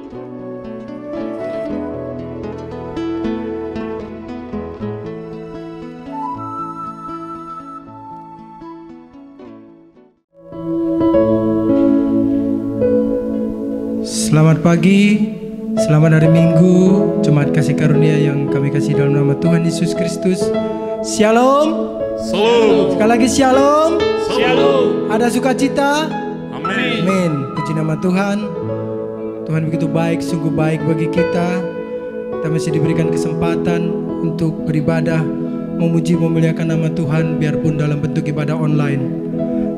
Selamat pagi, selamat hari Minggu, jemaat kasih karunia yang kami kasih dalam nama Tuhan Yesus Kristus. Shalom. Shalom. Sekali lagi shalom. Shalom. Ada sukacita. Amin. Amin. Puji nama Tuhan. Tuhan begitu baik, sungguh baik bagi kita. Kita masih diberikan kesempatan untuk beribadah, memuji, memuliakan nama Tuhan, biarpun dalam bentuk ibadah online.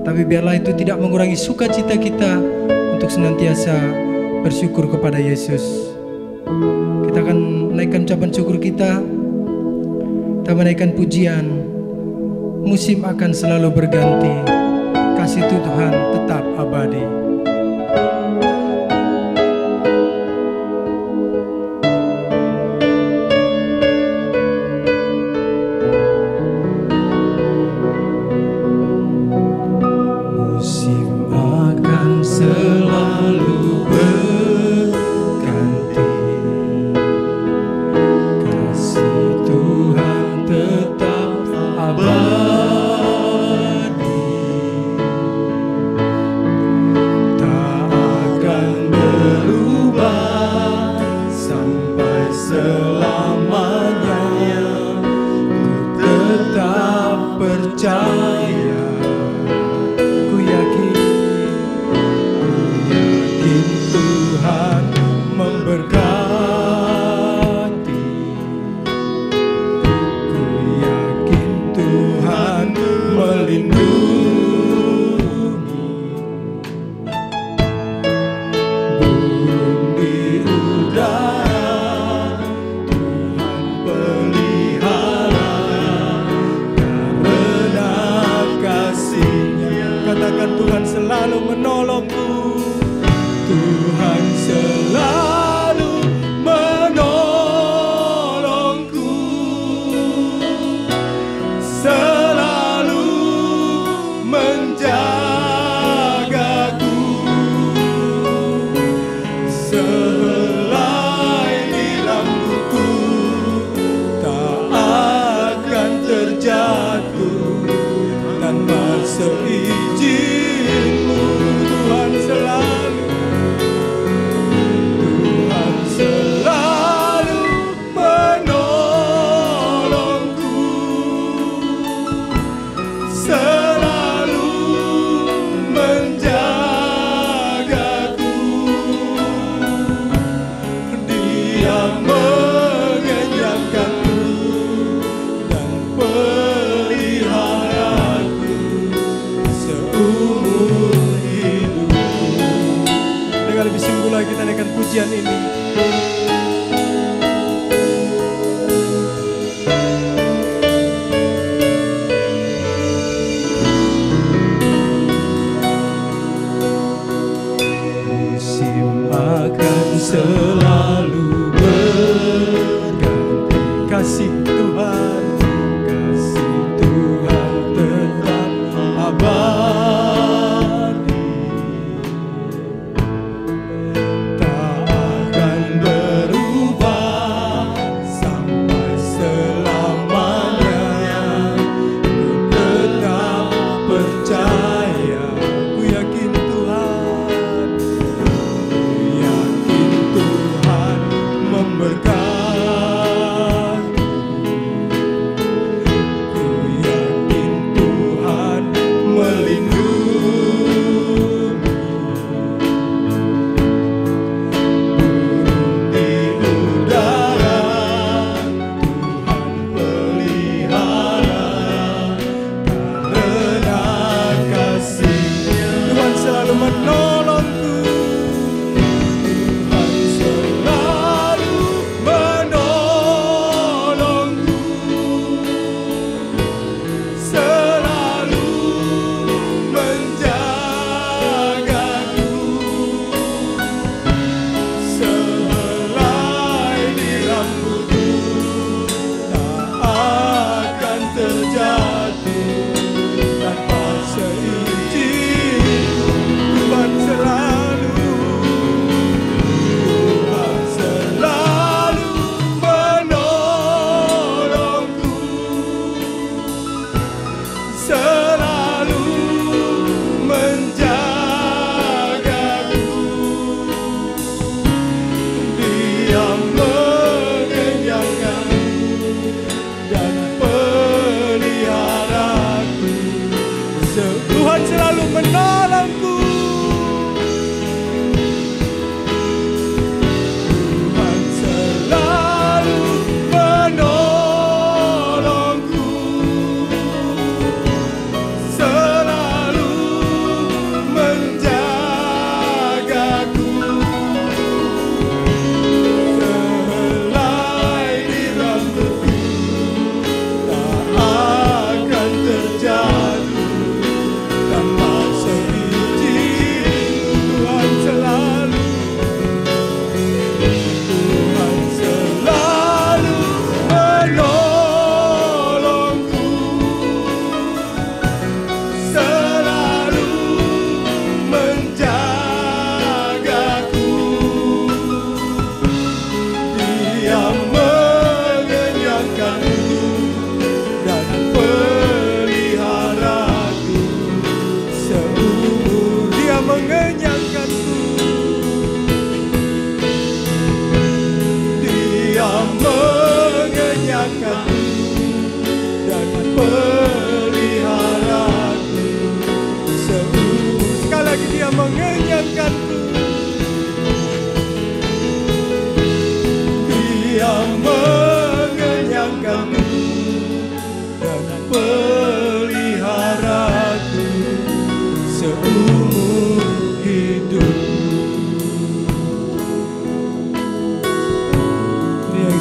Tapi biarlah itu tidak mengurangi sukacita kita untuk senantiasa bersyukur kepada Yesus. Kita akan menaikkan ucapan syukur kita. Kita menaikkan pujian. Musim akan selalu berganti, kasih Tuhan tetap abadi. Musim akan selalu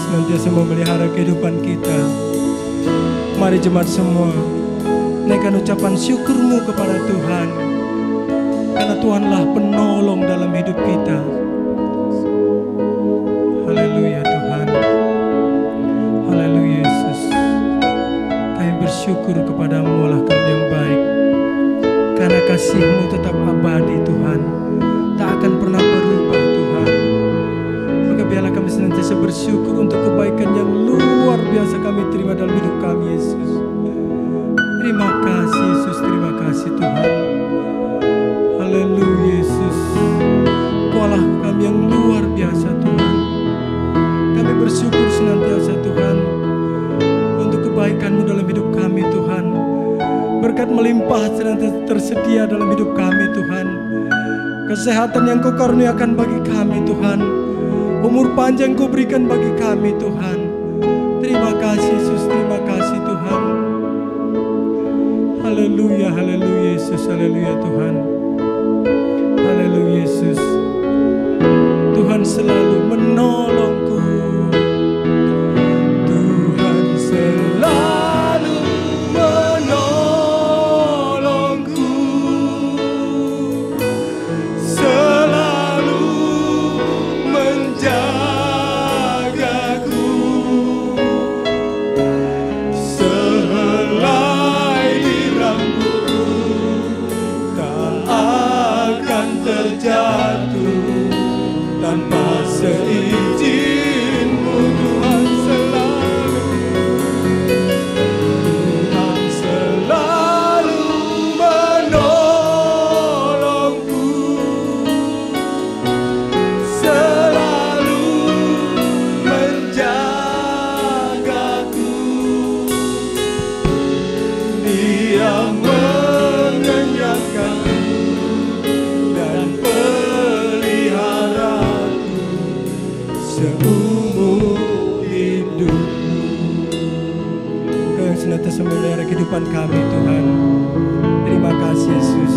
senantiasa memelihara kehidupan kita. Mari jemaat semua naikkan ucapan syukurmu kepada Tuhan, karena Tuhanlah penolong dalam hidup kita. Haleluya Tuhan, haleluya Yesus. Kami bersyukur kepadamu Allah kami yang baik, karena kasih-Mu tetap abadi Tuhan, tak akan pernah berubah Tuhan. Maka biarlah kami senantiasa bersyukur untuk kebaikan yang luar biasa kami terima dalam hidup kami Yesus. Terima kasih Yesus, terima kasih Tuhan. Haleluya Yesus, Kau Allah kami yang luar biasa Tuhan. Kami bersyukur senantiasa Tuhan untuk kebaikan-Mu dalam hidup kami Tuhan. Berkat melimpah senantiasa tersedia dalam hidup kami Tuhan. Kesehatan yang Kau karuniakan bagi kami Tuhan. Umur panjang Kau berikan bagi kami Tuhan. Terima kasih Yesus, terima kasih Tuhan. Haleluya, haleluya Yesus, haleluya Tuhan. Haleluya Yesus. Tuhan selalu menolongku. Tuhan selalu menolongku. Selalu menjagaku. Sehelai di rambutku tak akan terjatuh tanpa seizin-Mu Tuhan selalu. Tuhan selalu menolongku. Selalu menjagaku. Dia mengenyangkanku dan peliharaku seumur hidupku. Kau yang senantiasa memelihara kehidupan kami Tuhan. Terima kasih Yesus.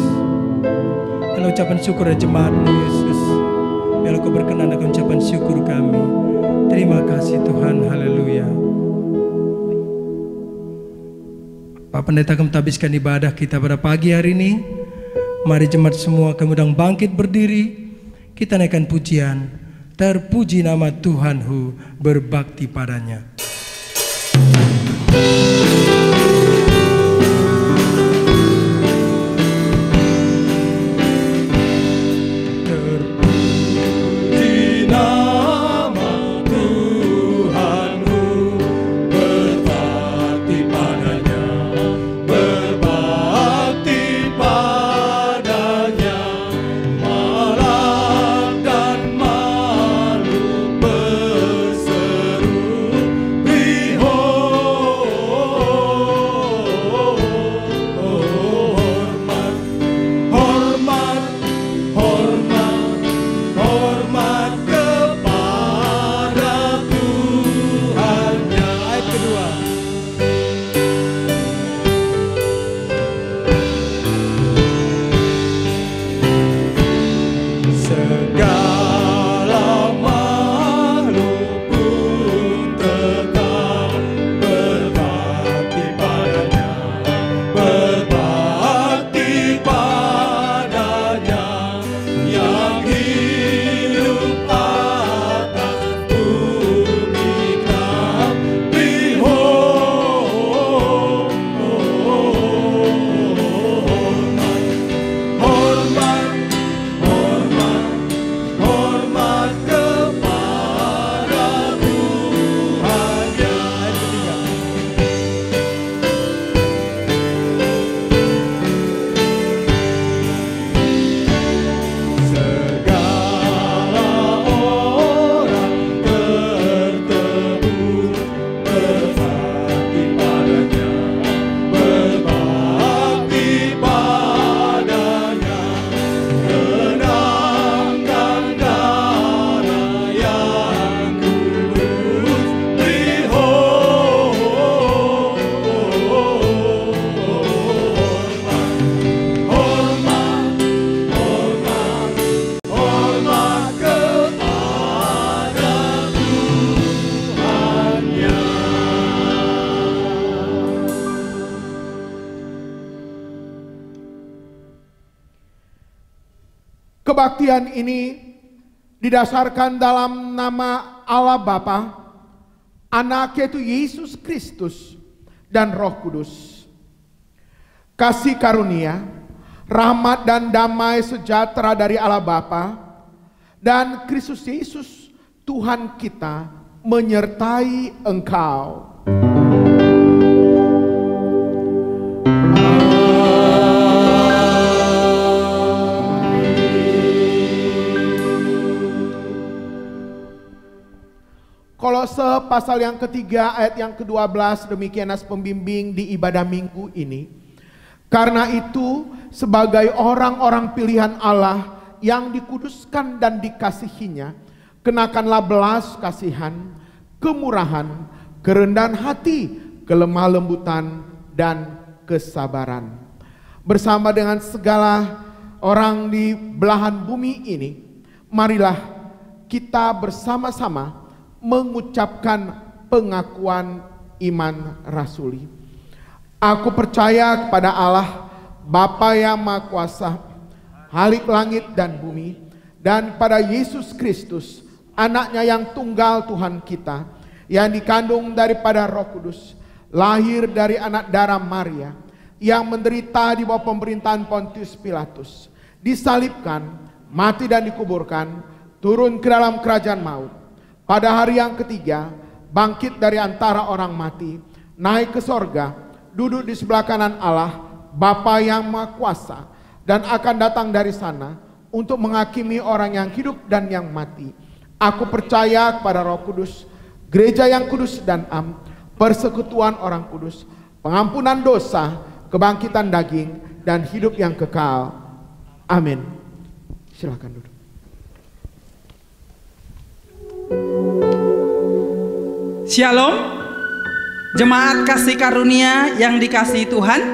Dalam ucapan syukur ya jemaat-Mu Yesus, biarlah Kau berkenan akan ucapan syukur kami. Terima kasih Tuhan, haleluya. Pak Pendeta akan menghabiskan ibadah kita pada pagi hari ini. Mari jemaat semua kami undang bangkit berdiri. Kita naikkan pujian. Terpuji nama Tuhanku, berbakti padanya. Terpuji nama Tuhanku, berbakti padanya, berbakti padanya. Malam dan malu berseru, Riho Kebaktian ini didasarkan dalam nama Allah Bapa, Anak yaitu Yesus Kristus, dan Roh Kudus. Kasih karunia, rahmat dan damai sejahtera dari Allah Bapa dan Kristus Yesus Tuhan kita menyertai engkau. Kolose pasal yang ketiga ayat yang ke-12, demikian nas pembimbing di ibadah minggu ini. Karena itu sebagai orang-orang pilihan Allah yang dikuduskan dan dikasihinya, kenakanlah belas kasihan, kemurahan, kerendahan hati, kelemah lembutan, dan kesabaran. Bersama dengan segala orang di belahan bumi ini, marilah kita bersama-sama mengucapkan pengakuan iman rasuli. Aku percaya kepada Allah, Bapa yang Maha Kuasa, Khalik langit dan bumi, dan pada Yesus Kristus, anaknya yang tunggal Tuhan kita, yang dikandung daripada Roh Kudus, lahir dari anak darah Maria, yang menderita di bawah pemerintahan Pontius Pilatus, disalibkan, mati dan dikuburkan, turun ke dalam kerajaan maut. Pada hari yang ketiga, bangkit dari antara orang mati, naik ke sorga, duduk di sebelah kanan Allah, Bapa yang Maha Kuasa, dan akan datang dari sana untuk menghakimi orang yang hidup dan yang mati. Aku percaya kepada Roh Kudus, gereja yang kudus dan am, persekutuan orang kudus, pengampunan dosa, kebangkitan daging, dan hidup yang kekal. Amin. Silakan duduk. Shalom, jemaat kasih karunia yang dikasihi Tuhan.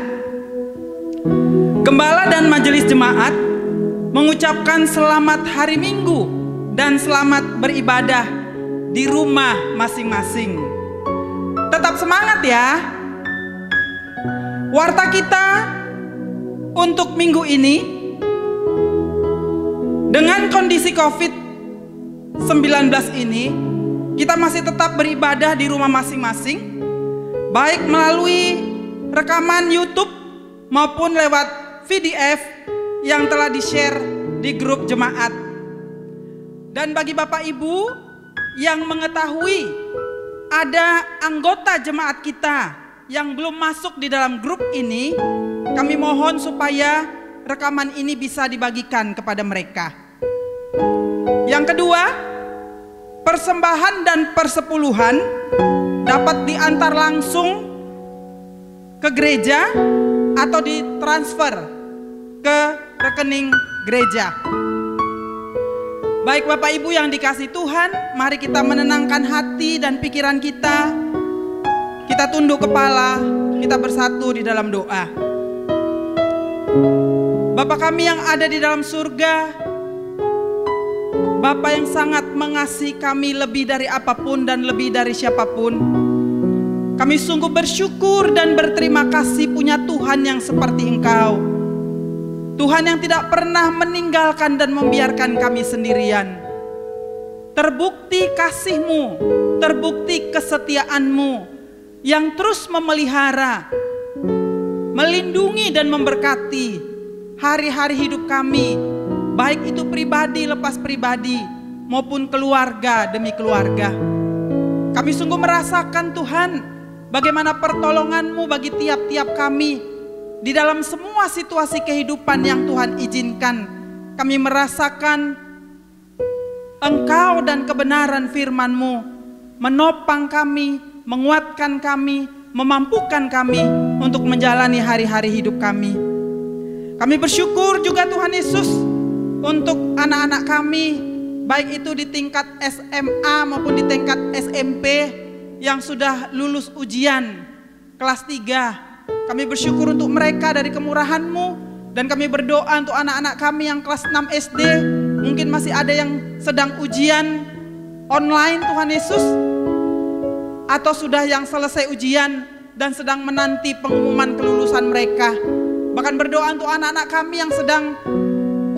Gembala dan majelis jemaat mengucapkan selamat hari Minggu dan selamat beribadah di rumah masing-masing. Tetap semangat ya. Warta kita untuk minggu ini, dengan kondisi COVID-19 ini, kita masih tetap beribadah di rumah masing-masing, baik melalui rekaman YouTube maupun lewat PDF yang telah di-share di grup jemaat. Dan bagi Bapak Ibu yang mengetahui ada anggota jemaat kita yang belum masuk di dalam grup ini, kami mohon supaya rekaman ini bisa dibagikan kepada mereka. Yang kedua, persembahan dan persepuluhan dapat diantar langsung ke gereja atau ditransfer ke rekening gereja. Baik Bapak Ibu yang dikasihi Tuhan, mari kita menenangkan hati dan pikiran kita. Kita tunduk kepala, kita bersatu di dalam doa. Bapa kami yang ada di dalam surga, Bapa yang sangat mengasihi kami lebih dari apapun dan lebih dari siapapun. Kami sungguh bersyukur dan berterima kasih punya Tuhan yang seperti Engkau. Tuhan yang tidak pernah meninggalkan dan membiarkan kami sendirian. Terbukti kasih-Mu, terbukti kesetiaan-Mu yang terus memelihara, melindungi dan memberkati hari-hari hidup kami, baik itu pribadi lepas pribadi maupun keluarga demi keluarga. Kami sungguh merasakan Tuhan bagaimana pertolongan-Mu bagi tiap-tiap kami di dalam semua situasi kehidupan yang Tuhan izinkan. Kami merasakan Engkau dan kebenaran firman-Mu menopang kami, menguatkan kami, memampukan kami untuk menjalani hari-hari hidup kami. Kami bersyukur juga Tuhan Yesus untuk anak-anak kami, baik itu di tingkat SMA maupun di tingkat SMP yang sudah lulus ujian kelas 3. Kami bersyukur untuk mereka dari kemurahan-Mu, dan kami berdoa untuk anak-anak kami yang kelas 6 SD, mungkin masih ada yang sedang ujian online Tuhan Yesus, atau sudah yang selesai ujian dan sedang menanti pengumuman kelulusan mereka. Bahkan berdoa untuk anak-anak kami yang sedang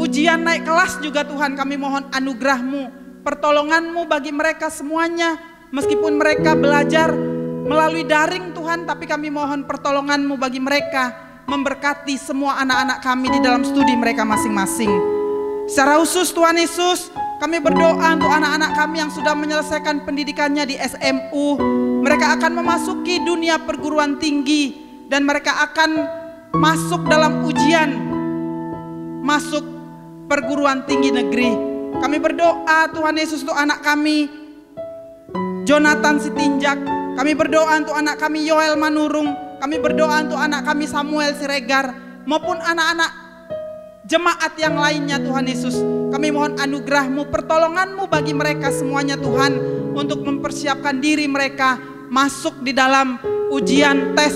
ujian naik kelas juga Tuhan, kami mohon anugerah-Mu, pertolongan-Mu bagi mereka semuanya. Meskipun mereka belajar melalui daring Tuhan, tapi kami mohon pertolongan-Mu bagi mereka, memberkati semua anak-anak kami di dalam studi mereka masing-masing. Secara khusus Tuhan Yesus, kami berdoa untuk anak-anak kami yang sudah menyelesaikan pendidikannya di SMU. Mereka akan memasuki dunia perguruan tinggi dan mereka akan masuk dalam ujian, masuk perguruan tinggi negeri. Kami berdoa Tuhan Yesus untuk anak kami Jonathan Sitinjak. Kami berdoa untuk anak kami Yoel Manurung. Kami berdoa untuk anak kami Samuel Siregar, maupun anak-anak jemaat yang lainnya Tuhan Yesus. Kami mohon anugerah-Mu, pertolongan-Mu bagi mereka semuanya Tuhan, untuk mempersiapkan diri mereka masuk di dalam ujian tes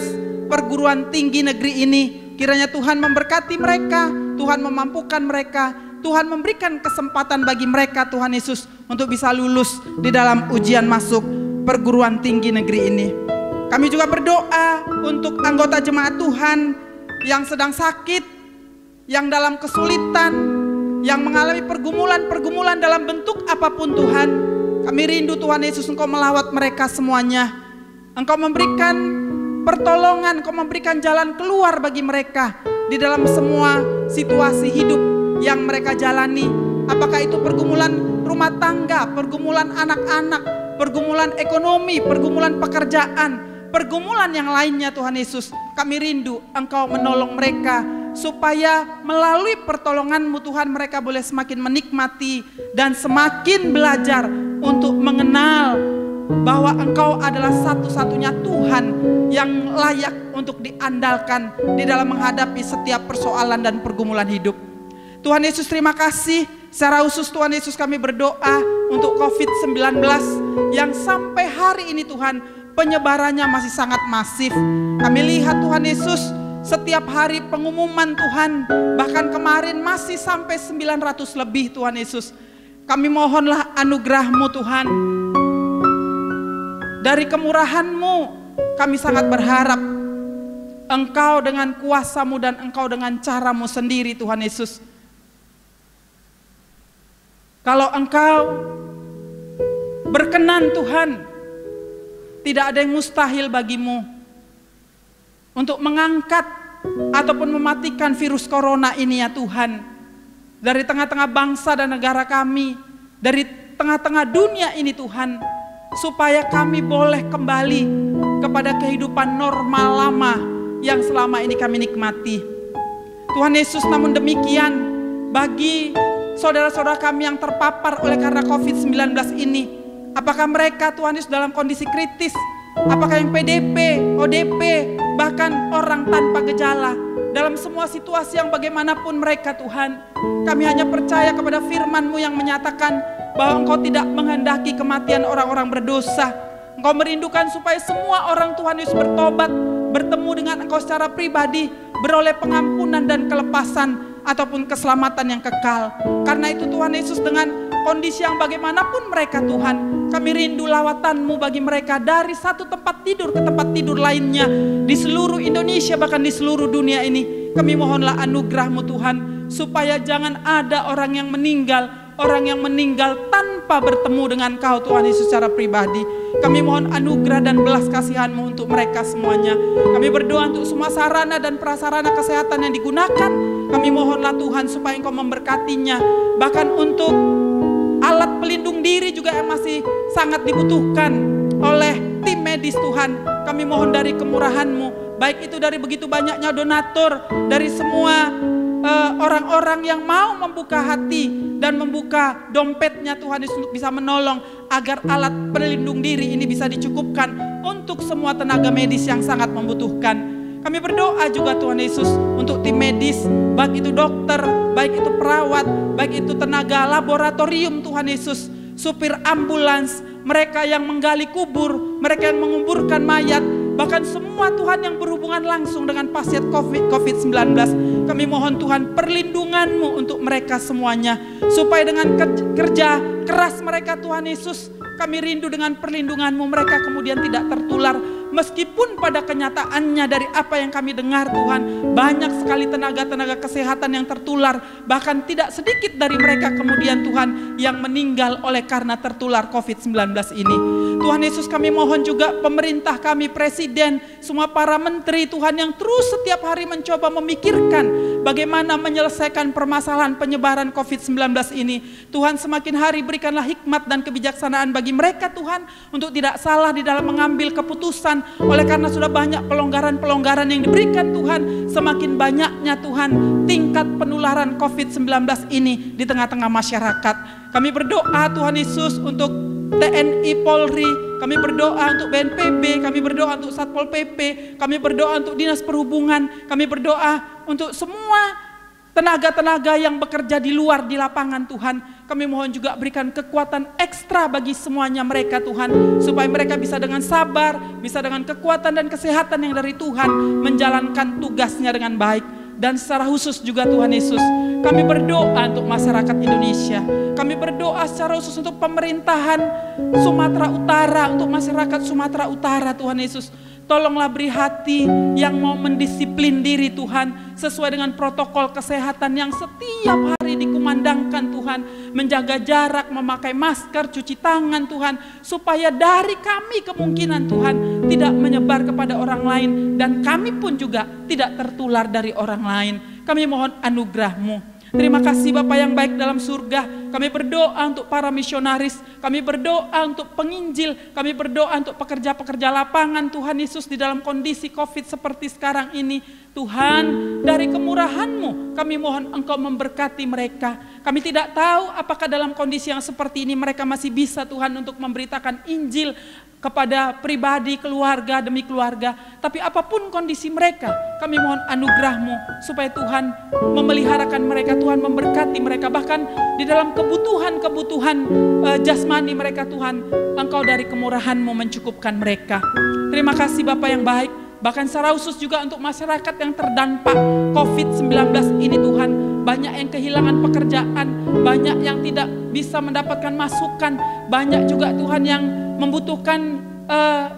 perguruan tinggi negeri ini. Kiranya Tuhan memberkati mereka, Tuhan memampukan mereka, Tuhan memberikan kesempatan bagi mereka Tuhan Yesus untuk bisa lulus di dalam ujian masuk perguruan tinggi negeri ini. Kami juga berdoa untuk anggota jemaat Tuhan yang sedang sakit, yang dalam kesulitan, yang mengalami pergumulan-pergumulan dalam bentuk apapun Tuhan. Kami rindu Tuhan Yesus, Engkau melawat mereka semuanya. Engkau memberikan pertolongan, Engkau memberikan jalan keluar bagi mereka di dalam semua situasi hidup yang mereka jalani. Apakah itu pergumulan rumah tangga, pergumulan anak-anak, pergumulan ekonomi, pergumulan pekerjaan, pergumulan yang lainnya Tuhan Yesus. Kami rindu Engkau menolong mereka, supaya melalui pertolongan-Mu Tuhan mereka boleh semakin menikmati dan semakin belajar untuk mengenal bahwa Engkau adalah satu-satunya Tuhan yang layak untuk diandalkan di dalam menghadapi setiap persoalan dan pergumulan hidup. Tuhan Yesus, terima kasih. Secara khusus Tuhan Yesus, kami berdoa untuk COVID-19 yang sampai hari ini Tuhan penyebarannya masih sangat masif. Kami lihat Tuhan Yesus, setiap hari pengumuman Tuhan, bahkan kemarin masih sampai 900 lebih Tuhan Yesus. Kami mohonlah anugerah-Mu Tuhan. Dari kemurahan-Mu kami sangat berharap Engkau dengan kuasa-Mu dan Engkau dengan cara-Mu sendiri Tuhan Yesus. Kalau Engkau berkenan Tuhan, tidak ada yang mustahil bagi-Mu untuk mengangkat ataupun mematikan virus corona ini ya Tuhan. Dari tengah-tengah bangsa dan negara kami, dari tengah-tengah dunia ini Tuhan, supaya kami boleh kembali kepada kehidupan normal lama yang selama ini kami nikmati. Tuhan Yesus, namun demikian bagi saudara-saudara kami yang terpapar oleh karena COVID-19 ini, apakah mereka Tuhan Yesus dalam kondisi kritis, apakah yang PDP, ODP, bahkan orang tanpa gejala, dalam semua situasi yang bagaimanapun mereka Tuhan, kami hanya percaya kepada firman-Mu yang menyatakan bahwa Engkau tidak menghendaki kematian orang-orang berdosa. Engkau merindukan supaya semua orang Tuhan Yesus bertobat, bertemu dengan Engkau secara pribadi, beroleh pengampunan dan kelepasan ataupun keselamatan yang kekal. Karena itu Tuhan Yesus, dengan kondisi yang bagaimanapun mereka Tuhan, kami rindu lawatan-Mu bagi mereka dari satu tempat tidur ke tempat tidur lainnya di seluruh Indonesia, bahkan di seluruh dunia ini. Kami mohonlah anugerah-Mu Tuhan, supaya jangan ada orang yang meninggal tanpa bertemu dengan Kau Tuhan Yesus secara pribadi. Kami mohon anugerah dan belas kasihan-Mu untuk mereka semuanya. Kami berdoa untuk semua sarana dan prasarana kesehatan yang digunakan. Kami mohonlah Tuhan supaya Engkau memberkatinya. Bahkan untuk alat pelindung diri juga yang masih sangat dibutuhkan oleh tim medis Tuhan. Kami mohon dari kemurahan-Mu, baik itu dari begitu banyaknya donatur, dari semua orang-orang yang mau membuka hati dan membuka dompetnya Tuhan Yesus untuk bisa menolong agar alat pelindung diri ini bisa dicukupkan untuk semua tenaga medis yang sangat membutuhkan. Kami berdoa juga Tuhan Yesus untuk tim medis, baik itu dokter, baik itu perawat, baik itu tenaga laboratorium Tuhan Yesus, supir ambulans, mereka yang menggali kubur, mereka yang menguburkan mayat, bahkan semua Tuhan yang berhubungan langsung dengan pasien COVID-19. Kami mohon Tuhan perlindungan-Mu untuk mereka semuanya, supaya dengan kerja keras mereka Tuhan Yesus, kami rindu dengan perlindungan-Mu mereka kemudian tidak tertular, meskipun pada kenyataannya dari apa yang kami dengar Tuhan, banyak sekali tenaga-tenaga kesehatan yang tertular, bahkan tidak sedikit dari mereka kemudian Tuhan yang meninggal oleh karena tertular COVID-19 ini. Tuhan Yesus, kami mohon juga pemerintah kami, presiden, semua para menteri Tuhan yang terus setiap hari mencoba memikirkan bagaimana menyelesaikan permasalahan penyebaran COVID-19 ini. Tuhan, semakin hari berikanlah hikmat dan kebijaksanaan bagi mereka Tuhan, untuk tidak salah di dalam mengambil keputusan. Oleh karena sudah banyak pelonggaran-pelonggaran yang diberikan Tuhan, semakin banyaknya Tuhan tingkat penularan COVID-19 ini di tengah-tengah masyarakat. Kami berdoa Tuhan Yesus untuk TNI Polri, kami berdoa untuk BNPB, kami berdoa untuk Satpol PP, kami berdoa untuk Dinas Perhubungan, kami berdoa untuk semua tenaga-tenaga yang bekerja di luar di lapangan Tuhan. Kami mohon juga berikan kekuatan ekstra bagi semuanya mereka Tuhan, supaya mereka bisa dengan sabar, bisa dengan kekuatan dan kesehatan yang dari Tuhan menjalankan tugasnya dengan baik. Dan secara khusus juga Tuhan Yesus, kami berdoa untuk masyarakat Indonesia. Kami berdoa secara khusus untuk pemerintahan Sumatera Utara, untuk masyarakat Sumatera Utara Tuhan Yesus. Tolonglah beri hati yang mau mendisiplin diri Tuhan, sesuai dengan protokol kesehatan yang setiap hari dikumandangkan Tuhan. Menjaga jarak, memakai masker, cuci tangan Tuhan, supaya dari kami kemungkinan Tuhan tidak menyebar kepada orang lain, dan kami pun juga tidak tertular dari orang lain. Kami mohon anugerah-Mu. Terima kasih Bapa yang baik dalam surga. Kami berdoa untuk para misionaris, kami berdoa untuk penginjil, kami berdoa untuk pekerja-pekerja lapangan Tuhan Yesus di dalam kondisi COVID seperti sekarang ini. Tuhan, dari kemurahan-Mu kami mohon Engkau memberkati mereka. Kami tidak tahu apakah dalam kondisi yang seperti ini mereka masih bisa Tuhan untuk memberitakan Injil kepada pribadi, keluarga demi keluarga. Tapi apapun kondisi mereka, kami mohon anugerah-Mu supaya Tuhan memeliharakan mereka, Tuhan memberkati mereka. Bahkan di dalam kebutuhan-kebutuhan jasmani mereka Tuhan, Engkau dari kemurahan-Mu mencukupkan mereka. Terima kasih Bapa yang baik. Bahkan secara khusus juga untuk masyarakat yang terdampak COVID-19 ini Tuhan. Banyak yang kehilangan pekerjaan, banyak yang tidak bisa mendapatkan masukan, banyak juga Tuhan yang membutuhkan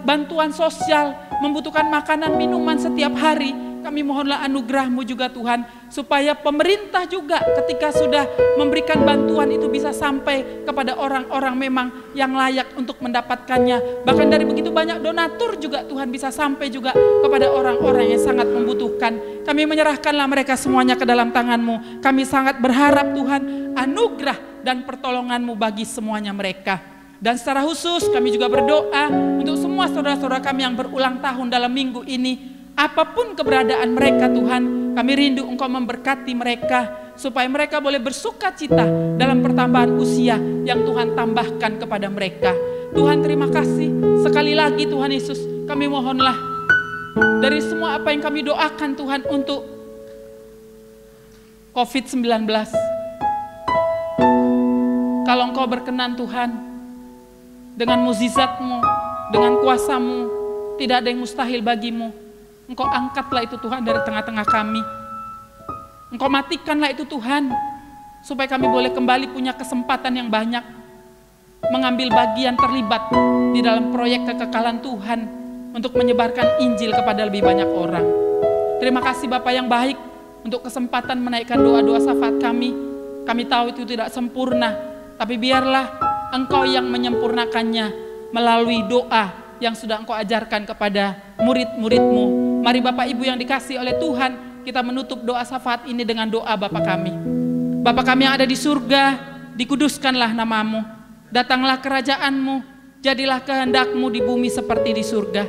bantuan sosial, membutuhkan makanan, minuman setiap hari. Kami mohonlah anugerah-Mu juga Tuhan, supaya pemerintah juga ketika sudah memberikan bantuan itu bisa sampai kepada orang-orang memang yang layak untuk mendapatkannya. Bahkan dari begitu banyak donatur juga Tuhan bisa sampai juga kepada orang-orang yang sangat membutuhkan. Kami menyerahkanlah mereka semuanya ke dalam tangan-Mu. Kami sangat berharap Tuhan anugerah dan pertolongan-Mu bagi semuanya mereka. Dan secara khusus kami juga berdoa untuk semua saudara-saudara kami yang berulang tahun dalam minggu ini. Apapun keberadaan mereka Tuhan, kami rindu Engkau memberkati mereka, supaya mereka boleh bersuka cita dalam pertambahan usia yang Tuhan tambahkan kepada mereka. Tuhan, terima kasih sekali lagi Tuhan Yesus, kami mohonlah dari semua apa yang kami doakan Tuhan untuk COVID-19. Kalau Engkau berkenan Tuhan, dengan mukjizat-Mu, dengan kuasa-Mu, tidak ada yang mustahil bagi-Mu. Engkau angkatlah itu Tuhan dari tengah-tengah kami. Engkau matikanlah itu Tuhan, supaya kami boleh kembali punya kesempatan yang banyak, mengambil bagian terlibat di dalam proyek kekekalan Tuhan, untuk menyebarkan Injil kepada lebih banyak orang. Terima kasih Bapa yang baik, untuk kesempatan menaikkan doa-doa syafaat kami. Kami tahu itu tidak sempurna, tapi biarlah Engkau yang menyempurnakannya melalui doa yang sudah Engkau ajarkan kepada murid-murid-Mu. Mari Bapak Ibu yang dikasihi oleh Tuhan, kita menutup doa syafaat ini dengan doa Bapa kami. Bapa kami yang ada di surga, dikuduskanlah nama-Mu. Datanglah kerajaan-Mu, jadilah kehendak-Mu di bumi seperti di surga.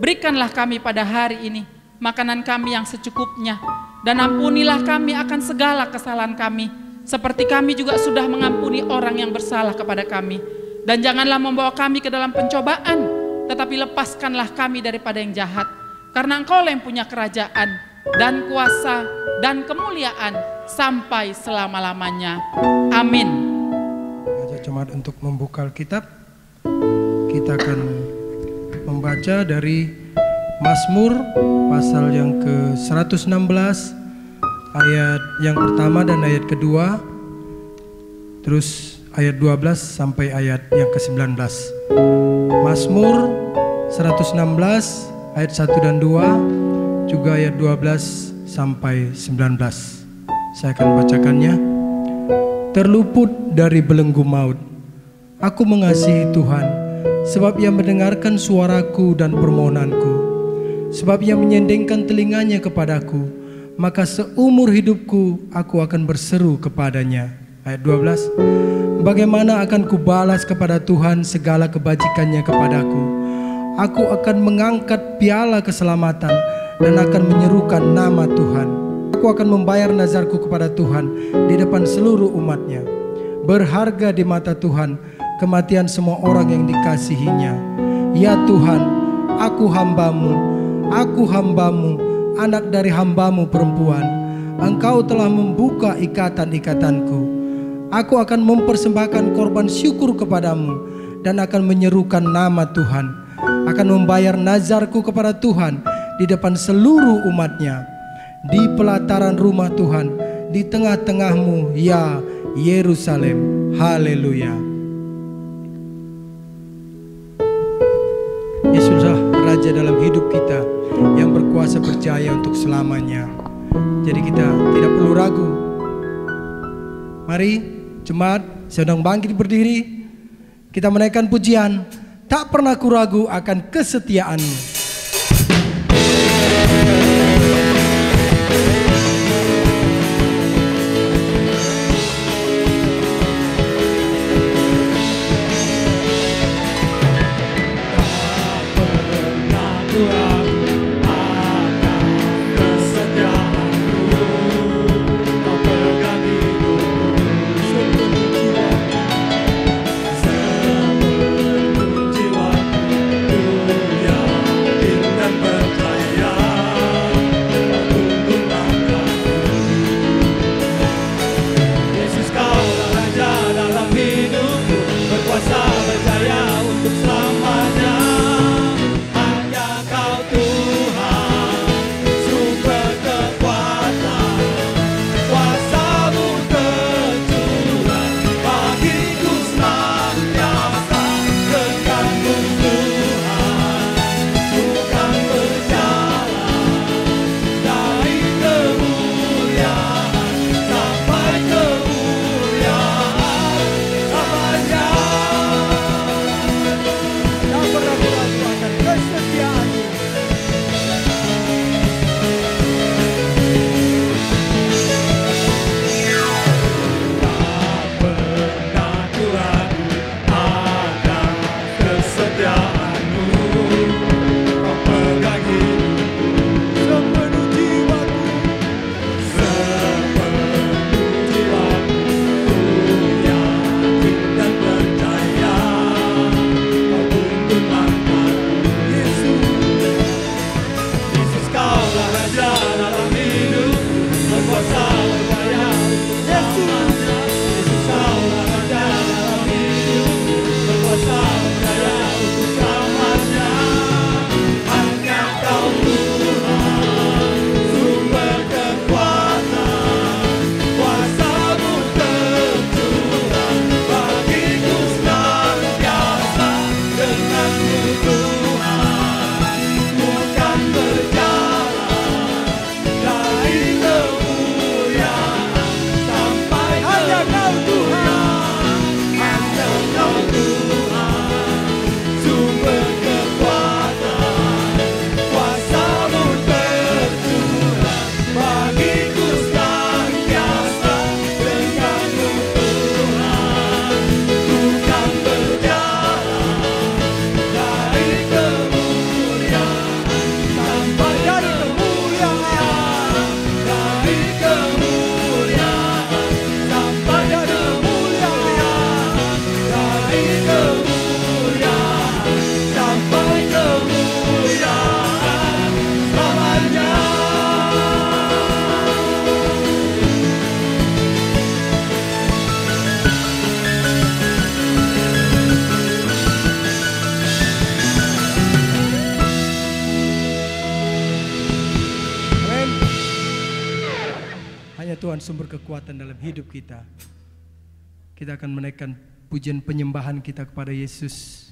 Berikanlah kami pada hari ini makanan kami yang secukupnya, dan ampunilah kami akan segala kesalahan kami, seperti kami juga sudah mengampuni orang yang bersalah kepada kami. Dan janganlah membawa kami ke dalam pencobaan, tetapi lepaskanlah kami daripada yang jahat. Karena Engkau yang punya kerajaan dan kuasa dan kemuliaan sampai selama-lamanya. Amin. Ajak jemaat untuk membuka Alkitab. Kita akan membaca dari Mazmur pasal yang ke-116 ayat yang pertama dan ayat kedua, terus ayat 12 sampai ayat yang ke-19. Mazmur 116 ayat 1 dan 2, juga ayat 12 sampai 19. Saya akan bacakannya. Terluput dari belenggu maut, aku mengasihi Tuhan, sebab Ia mendengarkan suaraku dan permohonanku. Sebab Ia menyendengkan telinganya kepadaku, maka seumur hidupku aku akan berseru kepadanya. Ayat 12. Bagaimana akan kubalas kepada Tuhan segala kebajikannya kepadaku? Aku akan mengangkat piala keselamatan dan akan menyerukan nama Tuhan. Aku akan membayar nazarku kepada Tuhan di depan seluruh umatnya. Berharga di mata Tuhan kematian semua orang yang dikasihinya. Ya Tuhan, aku hambamu, anak dari hambamu perempuan. Engkau telah membuka ikatan-ikatanku. Aku akan mempersembahkan korban syukur kepadamu dan akan menyerukan nama Tuhan. Akan membayar nazarku kepada Tuhan di depan seluruh umatnya. Di pelataran rumah Tuhan, di tengah-tengahmu, ya Yerusalem. Haleluya. Yesuslah Raja dalam hidup kita, yang berkuasa percaya untuk selamanya. Jadi kita tidak perlu ragu. Mari jemaat, sedang bangkit berdiri, kita menaikkan pujian. Tak pernah ku ragu akan kesetiaan-Mu. Tuhan sumber kekuatan dalam hidup kita. Kita akan menaikkan pujian penyembahan kita kepada Yesus.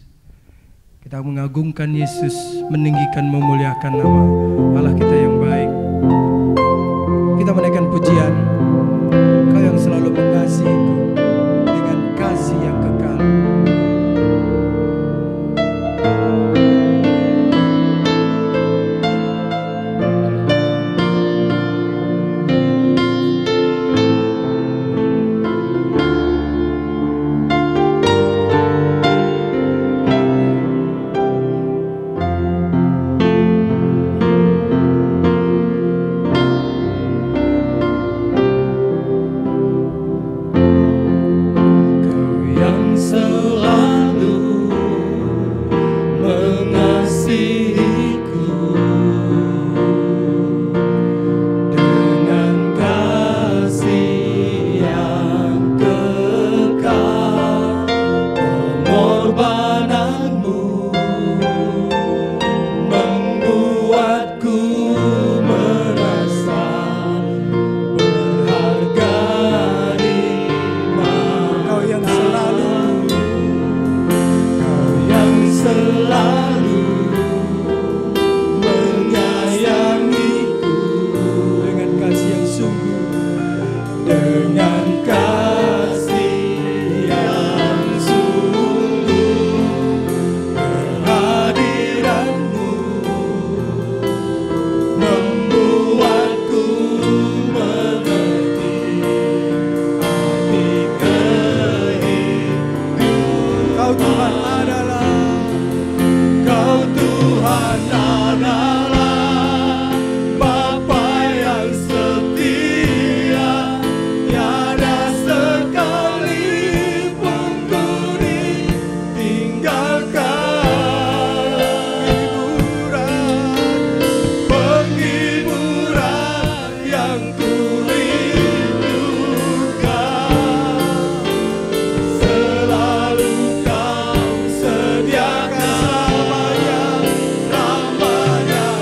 Kita mengagungkan Yesus, meninggikan, memuliakan nama Allah kita yang baik. Kita menaikkan pujian, Kau yang selalu mengasihiku dengan kasih yang kekal. Sediakan selamanya, ramanya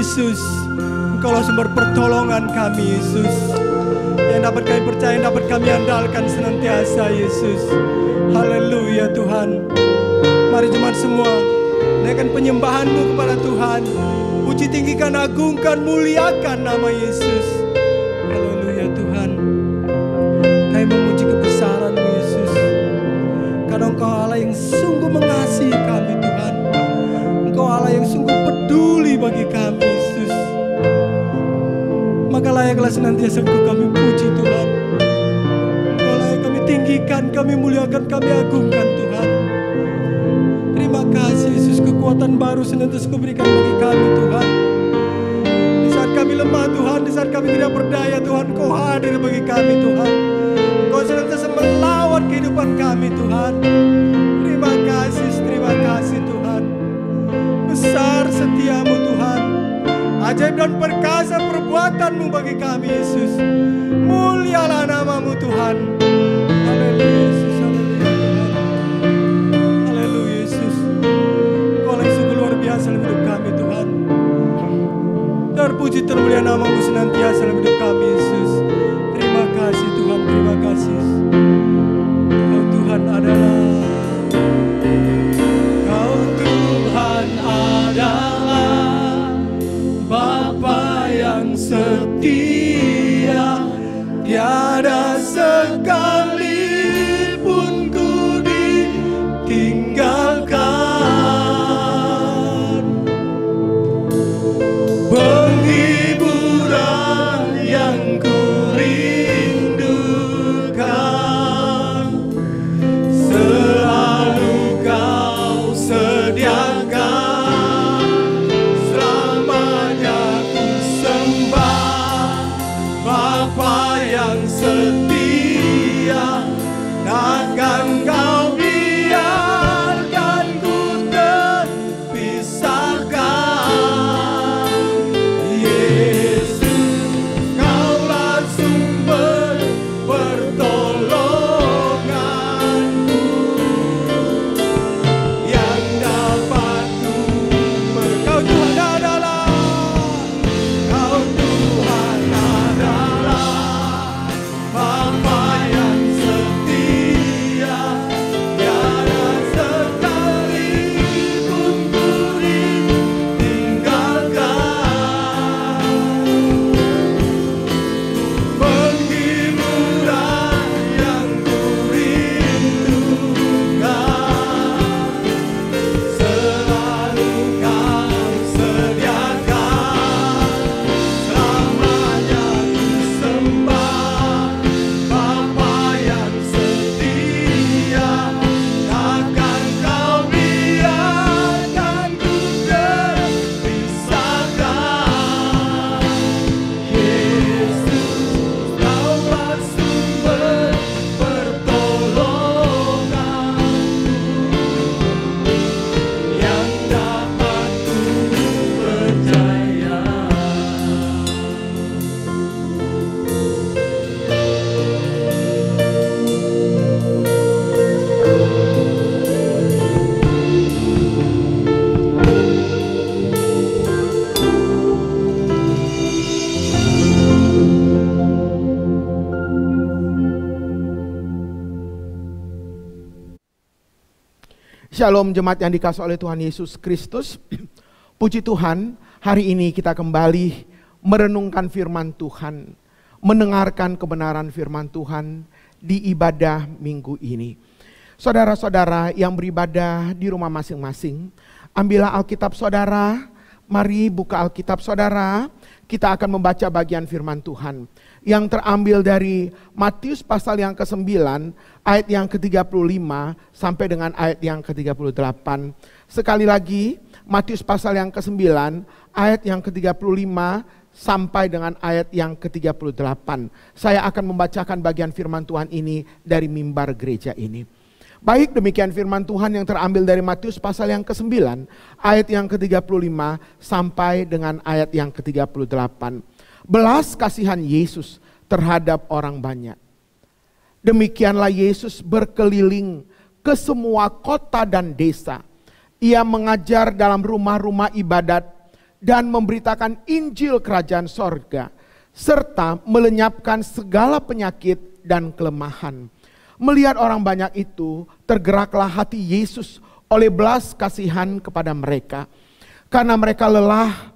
Yesus, Engkaulah sumber pertolongan kami Yesus, yang dapat kami percaya, yang dapat kami andalkan senantiasa Yesus. Haleluya Tuhan. Mari jemaat semua naikkan penyembahan-Mu kepada Tuhan. Puji tinggikan, agungkan, muliakan nama Yesus. Haleluya Tuhan. Kami memuji kebesaran-Mu Yesus, karena Engkau Allah yang sungguh mengasihi kami Tuhan. Engkau Allah yang sungguh peduli bagi kami Yesus. Maka layaklah senantiasa Engkau kami puji Tuhan. Engkau layak kami tinggikan, kami muliakan, kami agungkan Tuhan. Terima kasih Yesus, kekuatan baru senantiasa Kau berikan bagi kami Tuhan. Di saat kami lemah Tuhan, di saat kami tidak berdaya Tuhan, Kau hadir bagi kami Tuhan. Kau senantiasa melawat kehidupan kami Tuhan. Terima kasih Tuhan. Besar setiamu Tuhan, ajaib dan perkasa perbuatan-Mu bagi kami Yesus. Mulialah nama-Mu Tuhan. Haleluya Yesus, haleluya Tuhan. Haleluya Yesus, Engkau yang sungguh luar biasa dalam hidup kami Tuhan. Terpuji termulia nama-Mu senantiasa dalam hidup kami Yesus. Terima kasih Tuhan, terima kasih. Kau Tuhan adalah, Kau Tuhan adalah Bapa yang setia, tiada sekalipun ku ditinggalkan. Penghiburan yang ku rindukan, selalu Kau sediakan. Selamanya ku sembah Bapa yang setia, takkan Kau biarkan ku terpisahkan. Yesus, Kaulah sumber pertolonganku, yang dapat ku Kau Tuhan adalah, Kau Tuhan adalah Bapa yang setia, tiada sekalipun ku ditinggalkan. Penghiburan yang ku rindukan, selalu Kau sediakan. Selamanya ku sembah Bapa yang setia, takkan Kau biarkan ku terpisahkan. Yesus, Kaulah sumber pertolonganku, yang dapat ku percaya. Shalom jemaat yang dikasihi oleh Tuhan Yesus Kristus. Puji Tuhan, hari ini kita kembali merenungkan firman Tuhan, mendengarkan kebenaran firman Tuhan di ibadah minggu ini. Saudara-saudara yang beribadah di rumah masing-masing, ambillah Alkitab saudara, mari buka Alkitab saudara, kita akan membaca bagian firman Tuhan yang terambil dari Matius pasal yang ke-9 ayat yang ke-35 sampai dengan ayat yang ke-38. Sekali lagi, Matius pasal yang ke-9 ayat yang ke-35 sampai dengan ayat yang ke-38. Saya akan membacakan bagian firman Tuhan ini dari mimbar gereja ini. Baik, demikian firman Tuhan yang terambil dari Matius pasal yang ke-9 ayat yang ke-35 sampai dengan ayat yang ke-38. Belas kasihan Yesus terhadap orang banyak. Demikianlah Yesus berkeliling ke semua kota dan desa. Ia mengajar dalam rumah-rumah ibadat dan memberitakan Injil Kerajaan Sorga, serta melenyapkan segala penyakit dan kelemahan. Melihat orang banyak itu, tergeraklah hati Yesus oleh belas kasihan kepada mereka, karena mereka lelah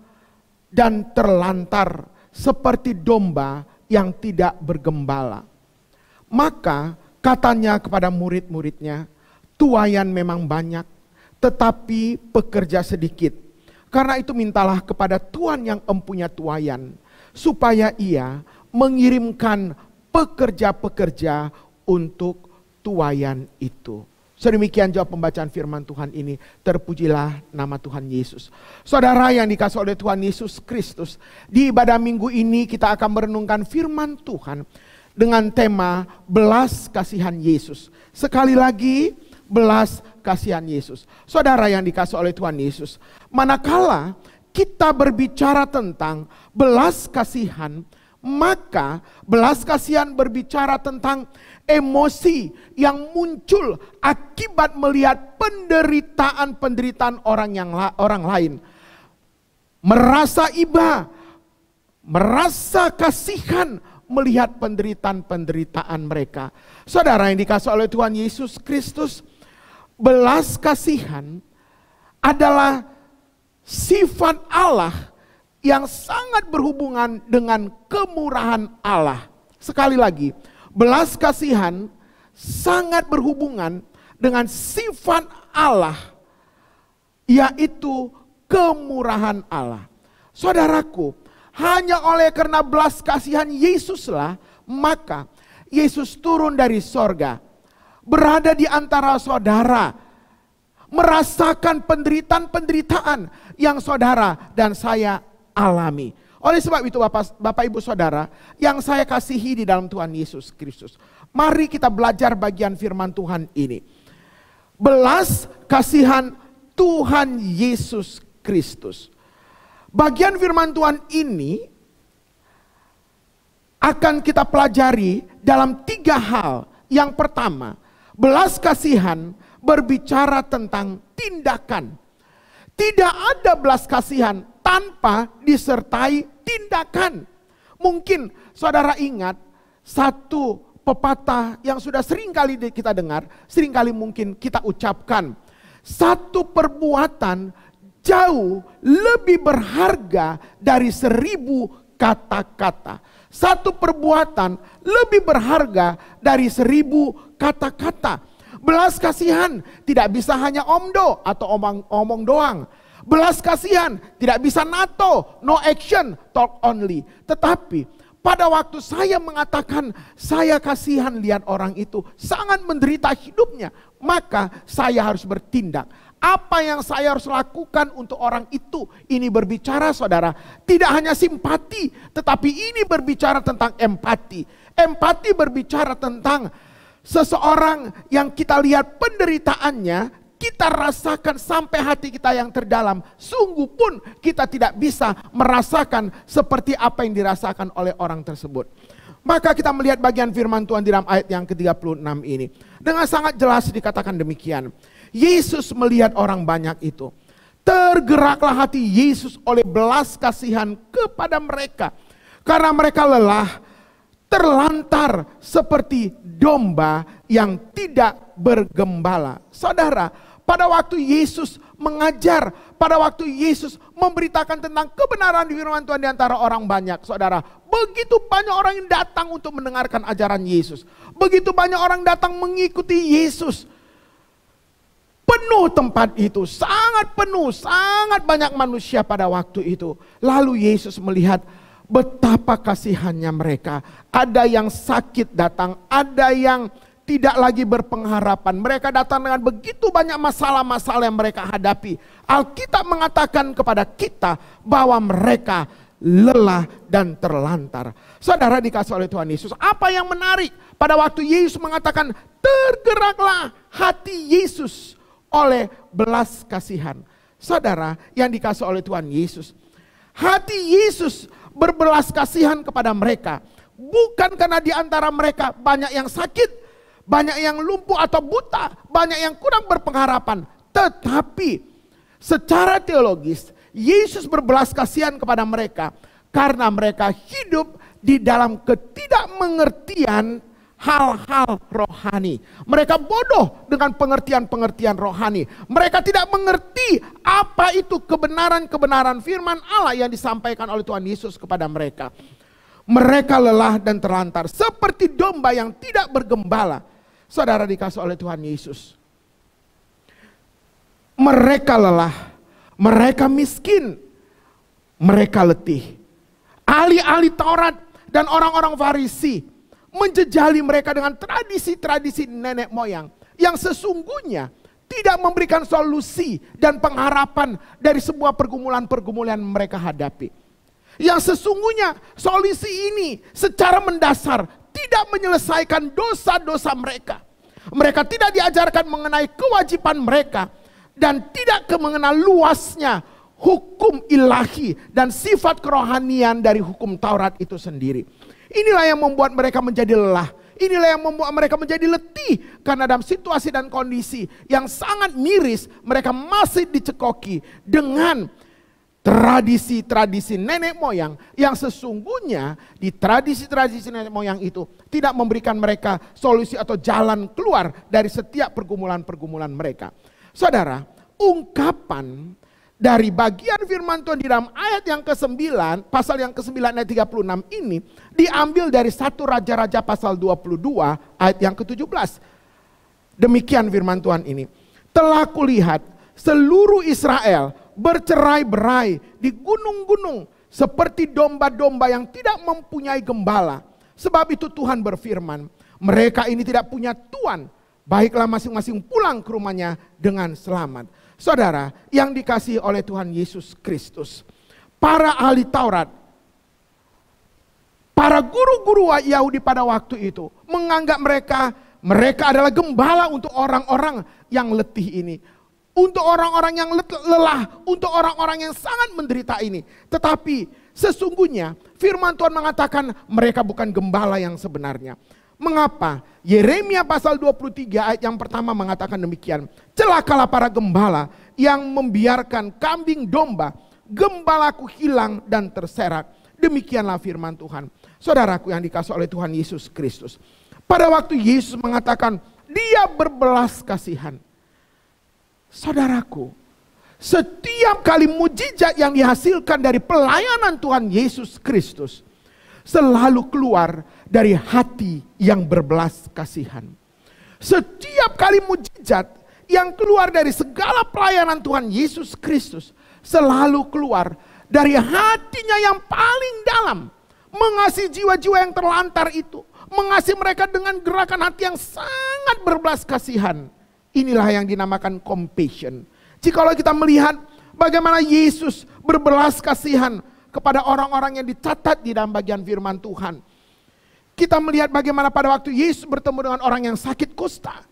dan terlantar seperti domba yang tidak bergembala. Maka katanya kepada murid-muridnya, tuaian memang banyak, tetapi pekerja sedikit. Karena itu mintalah kepada Tuhan yang empunya tuaian, supaya ia mengirimkan pekerja-pekerja untuk tuaian itu. Sedemikian jawab pembacaan firman Tuhan ini. Terpujilah nama Tuhan Yesus. Saudara yang dikasihi oleh Tuhan Yesus Kristus, di ibadah minggu ini kita akan merenungkan firman Tuhan dengan tema belas kasihan Yesus. Sekali lagi, belas kasihan Yesus. Saudara yang dikasihi oleh Tuhan Yesus, manakala kita berbicara tentang belas kasihan, maka belas kasihan berbicara tentang emosi yang muncul akibat melihat penderitaan orang lain. Merasa iba, merasa kasihan melihat penderitaan mereka. Saudara yang dikasihi oleh Tuhan Yesus Kristus, belas kasihan adalah sifat Allah yang sangat berhubungan dengan kemurahan Allah. Sekali lagi, belas kasihan sangat berhubungan dengan sifat Allah, yaitu kemurahan Allah. Saudaraku, hanya oleh karena belas kasihan Yesuslah, maka Yesus turun dari sorga, berada di antara saudara, merasakan penderitaan yang saudara dan saya alami. Oleh sebab itu Bapak Ibu Saudara yang saya kasihi di dalam Tuhan Yesus Kristus, mari kita belajar bagian firman Tuhan ini. Belas kasihan Tuhan Yesus Kristus. Bagian firman Tuhan ini akan kita pelajari dalam 3 hal. Yang pertama, belas kasihan berbicara tentang tindakan. Tidak ada belas kasihan tanpa disertai tindakan. Mungkin saudara ingat satu pepatah yang sudah sering kali kita dengar, sering kali mungkin kita ucapkan. Satu perbuatan jauh lebih berharga dari 1000 kata-kata. Satu perbuatan lebih berharga dari 1000 kata-kata. Belas kasihan tidak bisa hanya omdo atau omong doang. Belas kasihan tidak bisa NATO, no action, talk only. Tetapi pada waktu saya mengatakan saya kasihan lihat orang itu sangat menderita hidupnya, maka saya harus bertindak. Apa yang saya harus lakukan untuk orang itu? Ini berbicara saudara, tidak hanya simpati, tetapi ini berbicara tentang empati. Empati berbicara tentang seseorang yang kita lihat penderitaannya, kita rasakan sampai hati kita yang terdalam. Sungguh pun kita tidak bisa merasakan seperti apa yang dirasakan oleh orang tersebut. Maka kita melihat bagian firman Tuhan di dalam ayat yang ke-36 ini. Dengan sangat jelas dikatakan demikian. Yesus melihat orang banyak itu. Tergeraklah hati Yesus oleh belas kasihan kepada mereka. Karena mereka lelah, terlantar seperti domba yang tidak bergembala. Saudara, pada waktu Yesus mengajar, pada waktu Yesus memberitakan tentang kebenaran di firman Tuhan di antara orang banyak, saudara, begitu banyak orang yang datang untuk mendengarkan ajaran Yesus. Begitu banyak orang datang mengikuti Yesus. Penuh tempat itu, sangat penuh, sangat banyak manusia pada waktu itu. Lalu Yesus melihat betapa kasihannya mereka. Ada yang sakit datang, ada yang tidak lagi berpengharapan. Mereka datang dengan begitu banyak masalah-masalah yang mereka hadapi. Alkitab mengatakan kepada kita bahwa mereka lelah dan terlantar. Saudara dikasihi oleh Tuhan Yesus, apa yang menarik pada waktu Yesus mengatakan tergeraklah hati Yesus oleh belas kasihan. Saudara yang dikasihi oleh Tuhan Yesus, hati Yesus berbelas kasihan kepada mereka. Bukan karena di antara mereka banyak yang sakit, banyak yang lumpuh atau buta, banyak yang kurang berpengharapan. Tetapi secara teologis Yesus berbelas kasihan kepada mereka karena mereka hidup di dalam ketidakmengertian hal-hal rohani. Mereka bodoh dengan pengertian-pengertian rohani. Mereka tidak mengerti apa itu kebenaran-kebenaran firman Allah yang disampaikan oleh Tuhan Yesus kepada mereka. Mereka lelah dan terlantar seperti domba yang tidak bergembala. Saudara dikasih oleh Tuhan Yesus. Mereka lelah, mereka miskin, mereka letih. Ahli-ahli Taurat dan orang-orang Farisi menjejali mereka dengan tradisi-tradisi nenek moyang yang sesungguhnya tidak memberikan solusi dan pengharapan dari sebuah pergumulan-pergumulan mereka hadapi. Yang sesungguhnya solusi ini secara mendasar tidak menyelesaikan dosa-dosa mereka. Mereka tidak diajarkan mengenai kewajiban mereka dan tidak mengenal luasnya hukum ilahi dan sifat kerohanian dari hukum Taurat itu sendiri. Inilah yang membuat mereka menjadi lelah. Inilah yang membuat mereka menjadi letih. Karena dalam situasi dan kondisi yang sangat miris, mereka masih dicekoki dengan tradisi-tradisi nenek moyang yang sesungguhnya di tradisi-tradisi nenek moyang itu tidak memberikan mereka solusi atau jalan keluar dari setiap pergumulan-pergumulan mereka. Saudara, ungkapan dari bagian firman Tuhan di dalam ayat yang ke-9, pasal yang ke-9 ayat 36 ini diambil dari 1 Raja-Raja pasal 22 ayat yang ke-17. Demikian firman Tuhan ini. Telah kulihat seluruh Israel bercerai-berai di gunung-gunung seperti domba-domba yang tidak mempunyai gembala. Sebab itu Tuhan berfirman, mereka ini tidak punya tuan, baiklah masing-masing pulang ke rumahnya dengan selamat. Saudara yang dikasihi oleh Tuhan Yesus Kristus, para ahli Taurat, para guru-guru Yahudi pada waktu itu menganggap mereka adalah gembala untuk orang-orang yang letih ini, untuk orang-orang yang lelah, untuk orang-orang yang sangat menderita ini. Tetapi sesungguhnya firman Tuhan mengatakan mereka bukan gembala yang sebenarnya. Mengapa? Yeremia pasal 23 ayat yang pertama mengatakan demikian. Celakalah para gembala yang membiarkan kambing domba, gembalaku hilang dan terserak. Demikianlah firman Tuhan. Saudaraku yang dikasihi oleh Tuhan Yesus Kristus. Pada waktu Yesus mengatakan dia berbelas kasihan. Saudaraku, setiap kali mujizat yang dihasilkan dari pelayanan Tuhan Yesus Kristus selalu keluar dari hati yang berbelas kasihan. Setiap kali mujizat yang keluar dari segala pelayanan Tuhan Yesus Kristus selalu keluar dari hatinya yang paling dalam, mengasihi jiwa-jiwa yang terlantar itu, mengasihi mereka dengan gerakan hati yang sangat berbelas kasihan. Inilah yang dinamakan compassion. Jikalau kita melihat bagaimana Yesus berbelas kasihan kepada orang-orang yang dicatat di dalam bagian firman Tuhan, kita melihat bagaimana pada waktu Yesus bertemu dengan orang yang sakit kusta.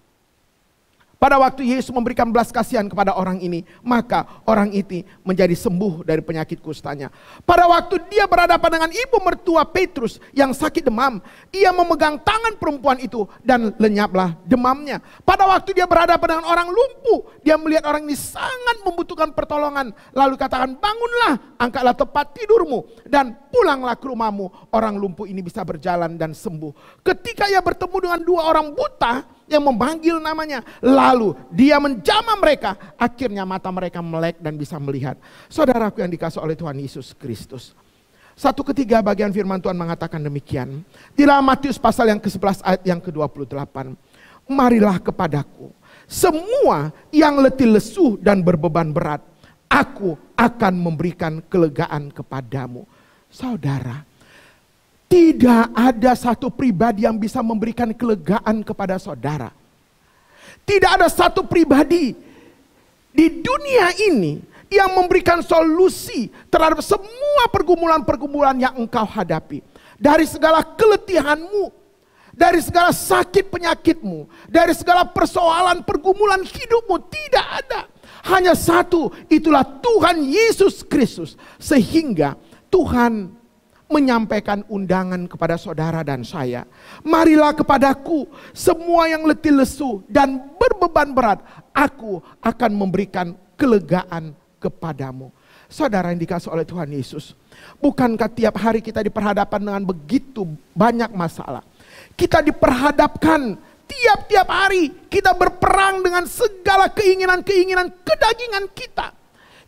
Pada waktu Yesus memberikan belas kasihan kepada orang ini, maka orang itu menjadi sembuh dari penyakit kustanya. Pada waktu dia berhadapan dengan ibu mertua Petrus yang sakit demam, ia memegang tangan perempuan itu dan lenyaplah demamnya. Pada waktu dia berhadapan dengan orang lumpuh, dia melihat orang ini sangat membutuhkan pertolongan, lalu katakan, bangunlah, angkatlah tempat tidurmu dan pulanglah ke rumahmu. Orang lumpuh ini bisa berjalan dan sembuh. Ketika ia bertemu dengan dua orang buta yang memanggil namanya, lalu dia menjamah mereka, akhirnya mata mereka melek dan bisa melihat. Saudaraku yang dikasihi oleh Tuhan Yesus Kristus, 1/3 bagian firman Tuhan mengatakan demikian. Di dalam Matius pasal yang ke-11 ayat yang ke-28. Marilah kepadaku semua yang letih lesu dan berbeban berat, aku akan memberikan kelegaan kepadamu. Saudara, tidak ada satu pribadi yang bisa memberikan kelegaan kepada saudara. Tidak ada satu pribadi di dunia ini yang memberikan solusi terhadap semua pergumulan-pergumulan yang engkau hadapi. Dari segala keletihanmu, dari segala sakit penyakitmu, dari segala persoalan pergumulan hidupmu, tidak ada. Hanya satu, itulah Tuhan Yesus Kristus. Sehingga Tuhan menyampaikan undangan kepada saudara dan saya. Marilah kepadaku semua yang letih lesu dan berbeban berat, aku akan memberikan kelegaan kepadamu. Saudara yang dikasihi oleh Tuhan Yesus, bukankah tiap hari kita diperhadapkan dengan begitu banyak masalah? Kita diperhadapkan tiap-tiap hari, kita berperang dengan segala keinginan-keinginan kedagingan kita.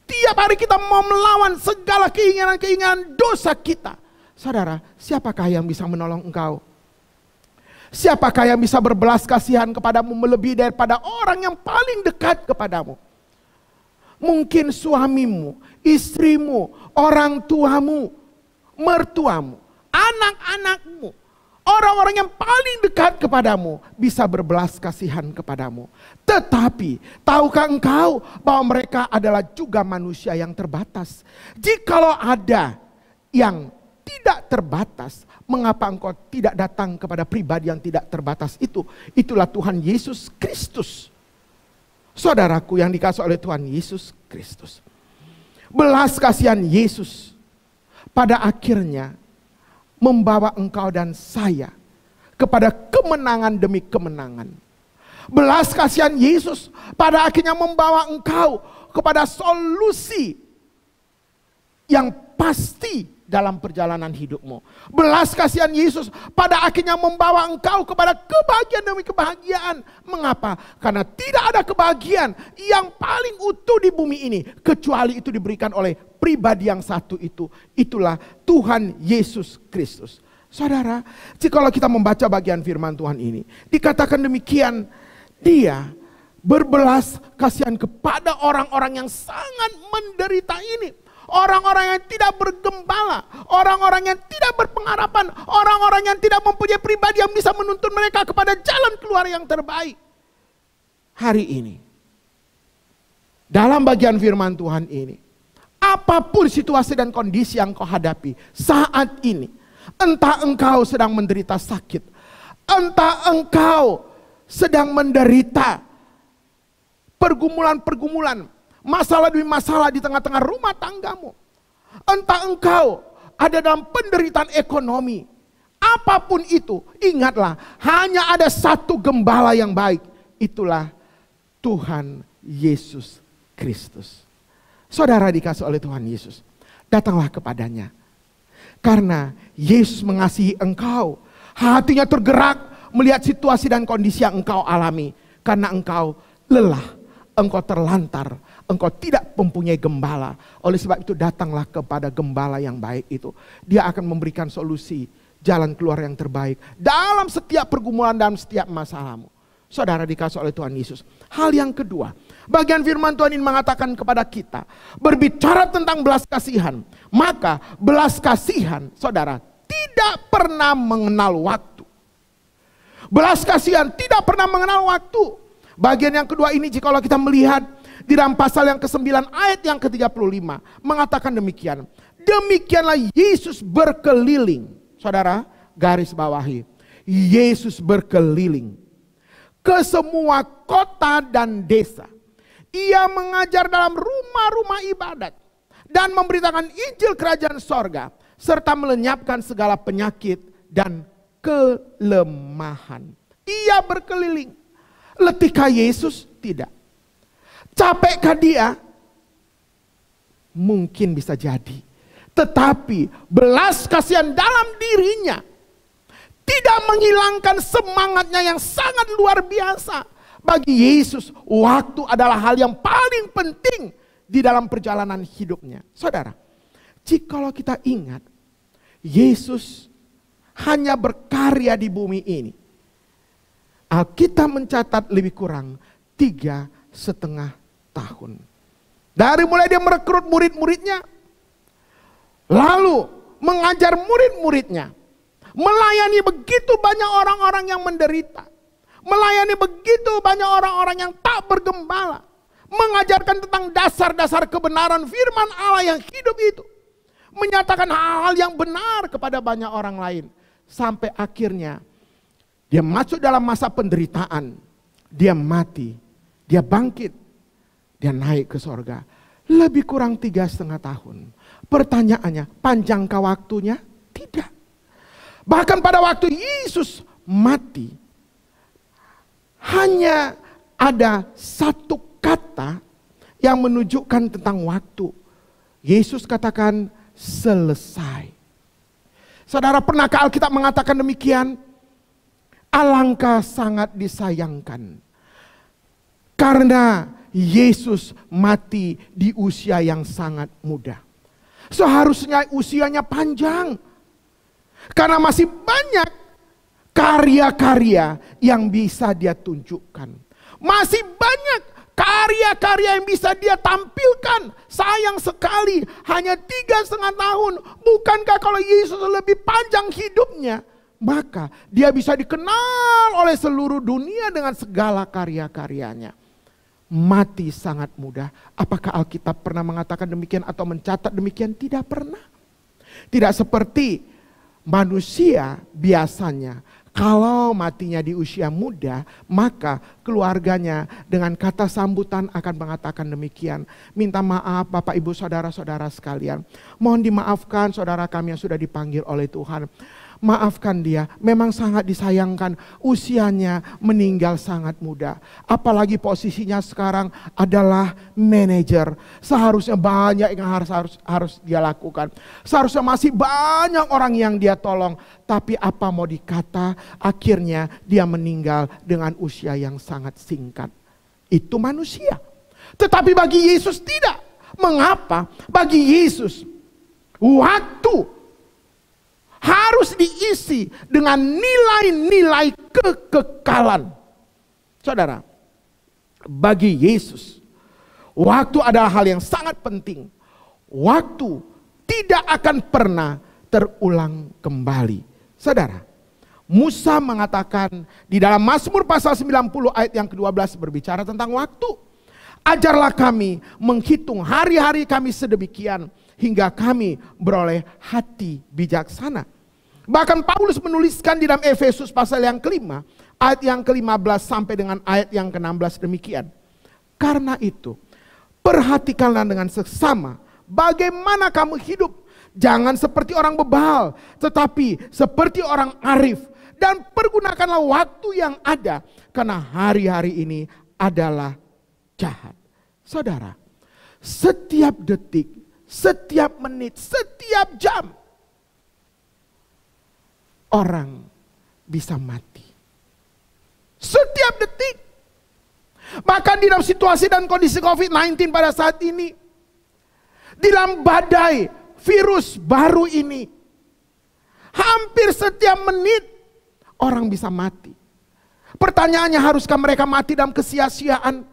Tiap hari kita mau melawan segala keinginan-keinginan dosa kita. Saudara, siapakah yang bisa menolong engkau? Siapakah yang bisa berbelas kasihan kepadamu melebihi daripada orang yang paling dekat kepadamu? Mungkin suamimu, istrimu, orang tuamu, mertuamu, anak-anakmu, orang-orang yang paling dekat kepadamu bisa berbelas kasihan kepadamu. Tetapi tahukah engkau bahwa mereka adalah juga manusia yang terbatas? Jikalau ada yang tidak terbatas, mengapa engkau tidak datang kepada pribadi yang tidak terbatas itu? Itulah Tuhan Yesus Kristus. Saudaraku yang dikasihi oleh Tuhan Yesus Kristus. Belas kasihan Yesus pada akhirnya membawa engkau dan saya kepada kemenangan demi kemenangan. Belas kasihan Yesus pada akhirnya membawa engkau kepada solusi yang pasti dalam perjalanan hidupmu. Belas kasihan Yesus pada akhirnya membawa engkau kepada kebahagiaan demi kebahagiaan. Mengapa? Karena tidak ada kebahagiaan yang paling utuh di bumi ini kecuali itu diberikan oleh pribadi yang satu itu. Itulah Tuhan Yesus Kristus. Saudara, jikalau kita membaca bagian firman Tuhan ini, dikatakan demikian, Dia berbelas kasihan kepada orang-orang yang sangat menderita ini. Orang-orang yang tidak bergembala, orang-orang yang tidak berpengharapan, orang-orang yang tidak mempunyai pribadi yang bisa menuntun mereka kepada jalan keluar yang terbaik. Hari ini, dalam bagian firman Tuhan ini, apapun situasi dan kondisi yang kau hadapi saat ini, entah engkau sedang menderita sakit, entah engkau sedang menderita pergumulan-pergumulan, masalah demi masalah di tengah-tengah rumah tanggamu. Entah engkau ada dalam penderitaan ekonomi. Apapun itu, ingatlah hanya ada satu gembala yang baik. Itulah Tuhan Yesus Kristus. Saudara dikasihi oleh Tuhan Yesus, datanglah kepadanya. Karena Yesus mengasihi engkau. Hatinya tergerak melihat situasi dan kondisi yang engkau alami. Karena engkau lelah, engkau terlantar, engkau tidak mempunyai gembala. Oleh sebab itu datanglah kepada gembala yang baik itu. Dia akan memberikan solusi, jalan keluar yang terbaik dalam setiap pergumulan, dalam setiap masalahmu. Saudara dikasihi oleh Tuhan Yesus. Hal yang kedua, bagian firman Tuhan ini mengatakan kepada kita, berbicara tentang belas kasihan. Maka belas kasihan, saudara, tidak pernah mengenal waktu. Belas kasihan tidak pernah mengenal waktu. Bagian yang kedua ini jikalau kita melihat di dalam pasal yang ke-9 ayat yang ke-35 mengatakan demikian. Demikianlah Yesus berkeliling. Saudara, garis bawahi. Yesus berkeliling ke semua kota dan desa. Ia mengajar dalam rumah-rumah ibadat dan memberitakan Injil kerajaan sorga serta melenyapkan segala penyakit dan kelemahan. Ia berkeliling. Letihkah Yesus? Tidak. Capekkah dia? Mungkin bisa jadi. Tetapi belas kasihan dalam dirinya tidak menghilangkan semangatnya yang sangat luar biasa. Bagi Yesus, waktu adalah hal yang paling penting di dalam perjalanan hidupnya. Saudara, jikalau kita ingat, Yesus hanya berkarya di bumi ini. Alkitab mencatat lebih kurang 3,5 tahun. Dari mulai dia merekrut murid-muridnya, lalu mengajar murid-muridnya, melayani begitu banyak orang-orang yang menderita, melayani begitu banyak orang-orang yang tak bergembala, mengajarkan tentang dasar-dasar kebenaran firman Allah yang hidup itu, menyatakan hal-hal yang benar kepada banyak orang lain, sampai akhirnya dia masuk dalam masa penderitaan, dia mati, dia bangkit, dia naik ke sorga. Lebih kurang 3,5 tahun. Pertanyaannya, panjangkah waktunya? Tidak. Bahkan pada waktu Yesus mati, hanya ada satu kata yang menunjukkan tentang waktu. Yesus katakan selesai. Saudara, pernahkah Alkitab mengatakan demikian? Alangkah sangat disayangkan karena Yesus mati di usia yang sangat muda. Seharusnya usianya panjang, karena masih banyak karya-karya yang bisa dia tunjukkan. Masih banyak karya-karya yang bisa dia tampilkan. Sayang sekali hanya 3,5 tahun. Bukankah kalau Yesus lebih panjang hidupnya, maka dia bisa dikenal oleh seluruh dunia dengan segala karya-karyanya. Mati sangat mudah. Apakah Alkitab pernah mengatakan demikian atau mencatat demikian? Tidak pernah. Tidak seperti manusia biasanya. Kalau matinya di usia muda, maka keluarganya dengan kata sambutan akan mengatakan demikian. Minta maaf Bapak Ibu Saudara-saudara sekalian. Mohon dimaafkan saudara kami yang sudah dipanggil oleh Tuhan. Maafkan dia, memang sangat disayangkan, usianya meninggal sangat muda. Apalagi posisinya sekarang adalah manajer. Seharusnya banyak yang harus dia lakukan. Seharusnya masih banyak orang yang dia tolong. Tapi apa mau dikata, akhirnya dia meninggal dengan usia yang sangat singkat. Itu manusia. Tetapi bagi Yesus tidak. Mengapa? Bagi Yesus waktu harus diisi dengan nilai-nilai kekekalan. Saudara, bagi Yesus, waktu adalah hal yang sangat penting. Waktu tidak akan pernah terulang kembali. Saudara, Musa mengatakan di dalam Mazmur pasal 90 ayat yang ke-12 berbicara tentang waktu. Ajarlah kami menghitung hari-hari kami sedemikian, hingga kami beroleh hati bijaksana. Bahkan Paulus menuliskan di dalam Efesus pasal yang ke-5, ayat yang ke-15 sampai dengan ayat yang ke-16 demikian. Karena itu, perhatikanlah dengan seksama bagaimana kamu hidup. Jangan seperti orang bebal, tetapi seperti orang arif. Dan pergunakanlah waktu yang ada, karena hari-hari ini adalah jahat. Saudara, setiap detik, setiap menit, setiap jam, orang bisa mati. Setiap detik. Bahkan di dalam situasi dan kondisi COVID-19 pada saat ini, di dalam badai virus baru ini, hampir setiap menit orang bisa mati. Pertanyaannya, haruskah mereka mati dalam kesia-siaan?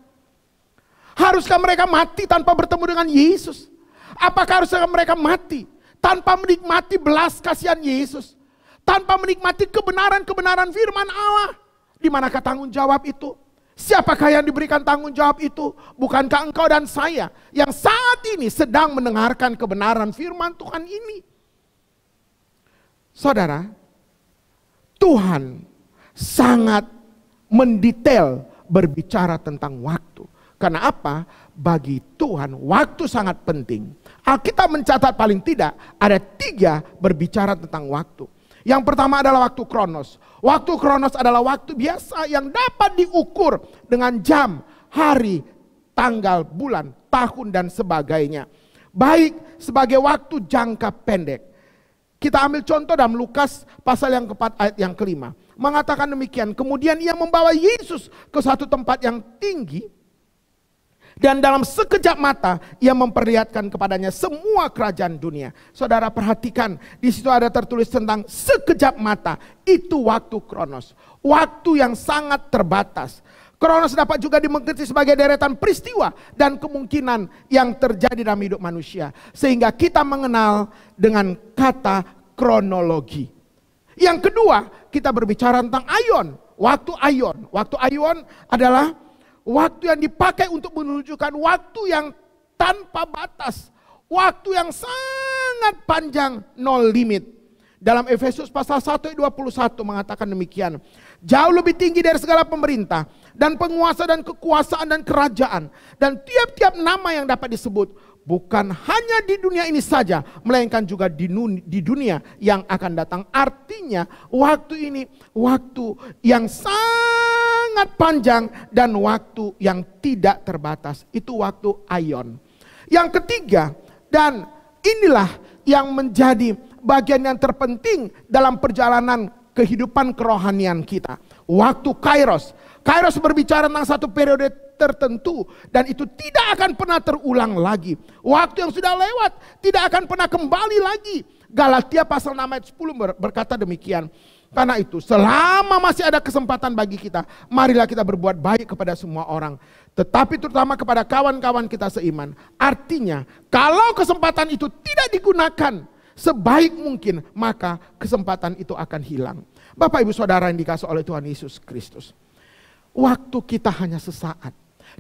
Haruskah mereka mati tanpa bertemu dengan Yesus? Apakah haruskah mereka mati tanpa menikmati belas kasihan Yesus? Tanpa menikmati kebenaran-kebenaran firman Allah. Di manakah tanggung jawab itu? Siapakah yang diberikan tanggung jawab itu? Bukankah engkau dan saya yang saat ini sedang mendengarkan kebenaran firman Tuhan ini? Saudara, Tuhan sangat mendetail berbicara tentang waktu. Karena apa? Bagi Tuhan waktu sangat penting. Alkitab mencatat paling tidak ada 3 berbicara tentang waktu. Yang pertama adalah waktu kronos. Waktu kronos adalah waktu biasa yang dapat diukur dengan jam, hari, tanggal, bulan, tahun dan sebagainya. Baik sebagai waktu jangka pendek. Kita ambil contoh dalam Lukas pasal yang ke-4 ayat yang ke-5. Mengatakan demikian, kemudian ia membawa Yesus ke satu tempat yang tinggi. Dan dalam sekejap mata ia memperlihatkan kepadanya semua kerajaan dunia. Saudara perhatikan, di situ ada tertulis tentang sekejap mata. Itu waktu kronos. Waktu yang sangat terbatas. Kronos dapat juga dimengerti sebagai deretan peristiwa dan kemungkinan yang terjadi dalam hidup manusia. Sehingga kita mengenal dengan kata kronologi. Yang kedua, kita berbicara tentang aion. Waktu aion. Waktu aion adalah waktu yang dipakai untuk menunjukkan waktu yang tanpa batas. Waktu yang sangat panjang, no limit. Dalam Efesus pasal 1 ayat 21 mengatakan demikian. Jauh lebih tinggi dari segala pemerintah dan penguasa dan kekuasaan dan kerajaan. Dan tiap-tiap nama yang dapat disebut. Bukan hanya di dunia ini saja, melainkan juga di dunia yang akan datang. Artinya waktu ini waktu yang sangat panjang dan waktu yang tidak terbatas. Itu waktu aion. Yang ketiga, Dan inilah yang menjadi bagian yang terpenting dalam perjalanan kehidupan kerohanian kita. Waktu Kairos. Kairos berbicara tentang satu periode tertentu dan itu tidak akan pernah terulang lagi. Waktu yang sudah lewat tidak akan pernah kembali lagi. Galatia pasal 6 ayat 10 berkata demikian. Karena itu selama masih ada kesempatan bagi kita, marilah kita berbuat baik kepada semua orang. Tetapi terutama kepada kawan-kawan kita seiman. Artinya kalau kesempatan itu tidak digunakan sebaik mungkin, maka kesempatan itu akan hilang. Bapak ibu saudara yang dikasihi oleh Tuhan Yesus Kristus. Waktu kita hanya sesaat.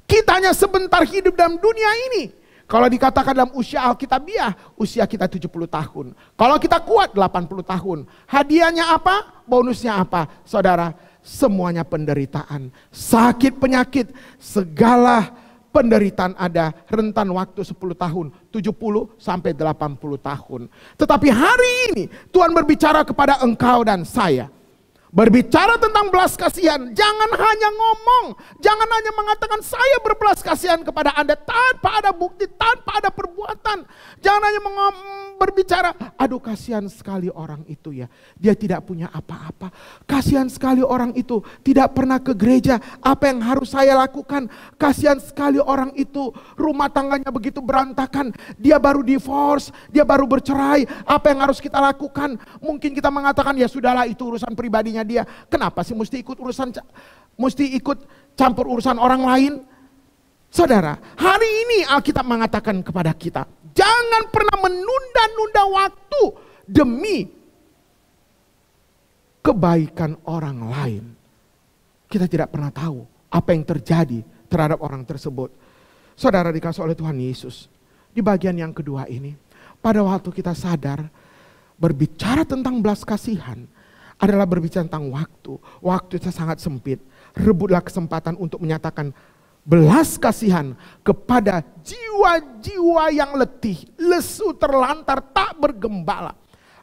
Kita hanya sebentar hidup dalam dunia ini. Kalau dikatakan dalam usia Alkitabiah, usia kita 70 tahun. Kalau kita kuat 80 tahun. Hadiahnya apa? Bonusnya apa? Saudara, semuanya penderitaan. Sakit, penyakit, segala penderitaan ada. Rentan waktu 10 tahun, 70 sampai 80 tahun. Tetapi hari ini Tuhan berbicara kepada engkau dan saya. Berbicara tentang belas kasihan, jangan hanya ngomong, jangan hanya mengatakan saya berbelas kasihan kepada Anda tanpa ada bukti, tanpa ada perbuatan. Jangan hanya berbicara, aduh kasihan sekali orang itu ya, dia tidak punya apa-apa. Kasihan sekali orang itu tidak pernah ke gereja, apa yang harus saya lakukan? Kasihan sekali orang itu rumah tangganya begitu berantakan, dia baru divorce, dia baru bercerai, apa yang harus kita lakukan? Mungkin kita mengatakan ya sudahlah itu urusan pribadinya dia. Kenapa sih mesti ikut campur urusan orang lain? Saudara, hari ini Alkitab mengatakan kepada kita, jangan pernah menunda-nunda waktu demi kebaikan orang lain. Kita tidak pernah tahu apa yang terjadi terhadap orang tersebut. Saudara dikasihi oleh Tuhan Yesus, di bagian yang kedua ini, pada waktu kita sadar berbicara tentang belas kasihan adalah berbicara tentang waktu. Waktu itu sangat sempit. Rebutlah kesempatan untuk menyatakan belas kasihan kepada jiwa-jiwa yang letih, lesu, terlantar, tak bergembala.